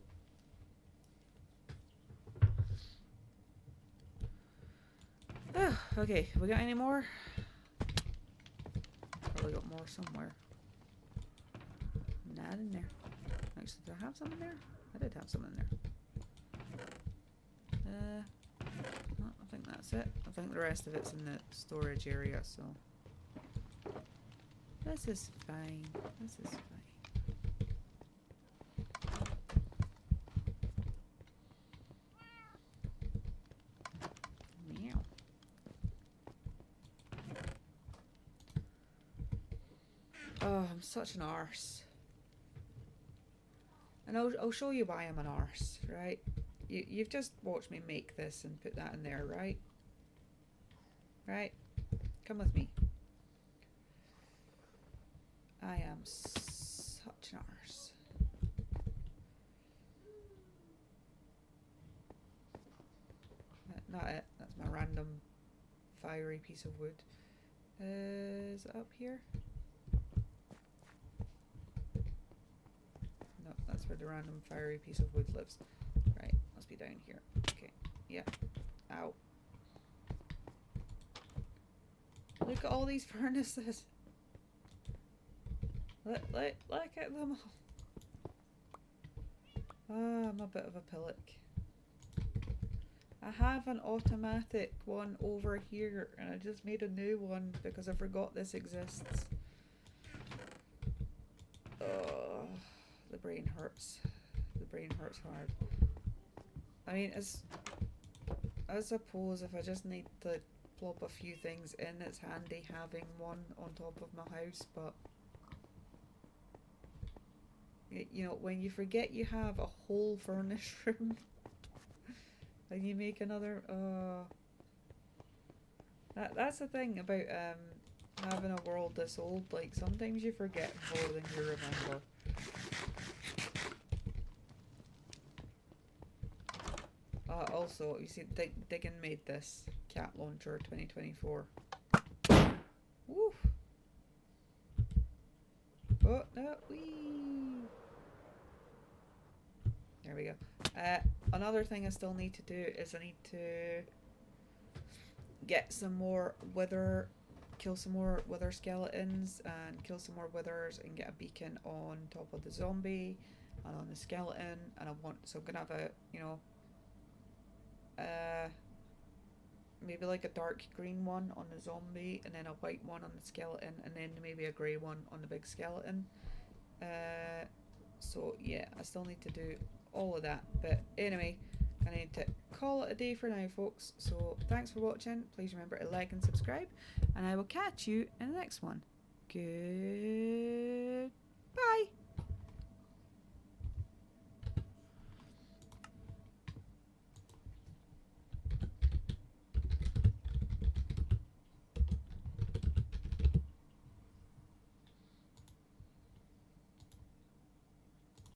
Oh, okay, we got any more? Probably got more somewhere. Not in there. Actually, did I have some in there? I did have some in there. No, I think that's it. I think the rest of it's in the storage area, so this is fine. This is fine. Meow. Oh, I'm such an arse. And I'll show you why I'm an arse, right? You've just watched me make this and put that in there, right? Right? Come with me. I am such an arse. Not it. That's my random fiery piece of wood. Is it up here? No, that's where the random fiery piece of wood lives. Right, must be down here. Okay, yeah. Ow. Look at all these furnaces. Look at them all. Ah, I'm a bit of a pillock. I have an automatic one over here and I just made a new one because I forgot this exists. Oh, the brain hurts. The brain hurts hard. I mean, I suppose if I just need to plop a few things in, it's handy having one on top of my house, but you know, when you forget you have a whole furnace room and you make another, that's the thing about having a world this old, like sometimes you forget more than you remember. Also, you see, Diggin made this cat launcher 2024. Woo! Oh, no, wee! There we go. Another thing I still need to do is I need to get some more wither, kill some more wither skeletons and kill some more withers and get a beacon on top of the zombie and on the skeleton, and so I'm gonna have a, you know, maybe like a dark green one on the zombie and then a white one on the skeleton and then maybe a grey one on the big skeleton. So yeah, I still need to do all of that, but anyway, I need to call it a day for now, folks. So thanks for watching. Please remember to like and subscribe, and I will catch you in the next one. Goodbye.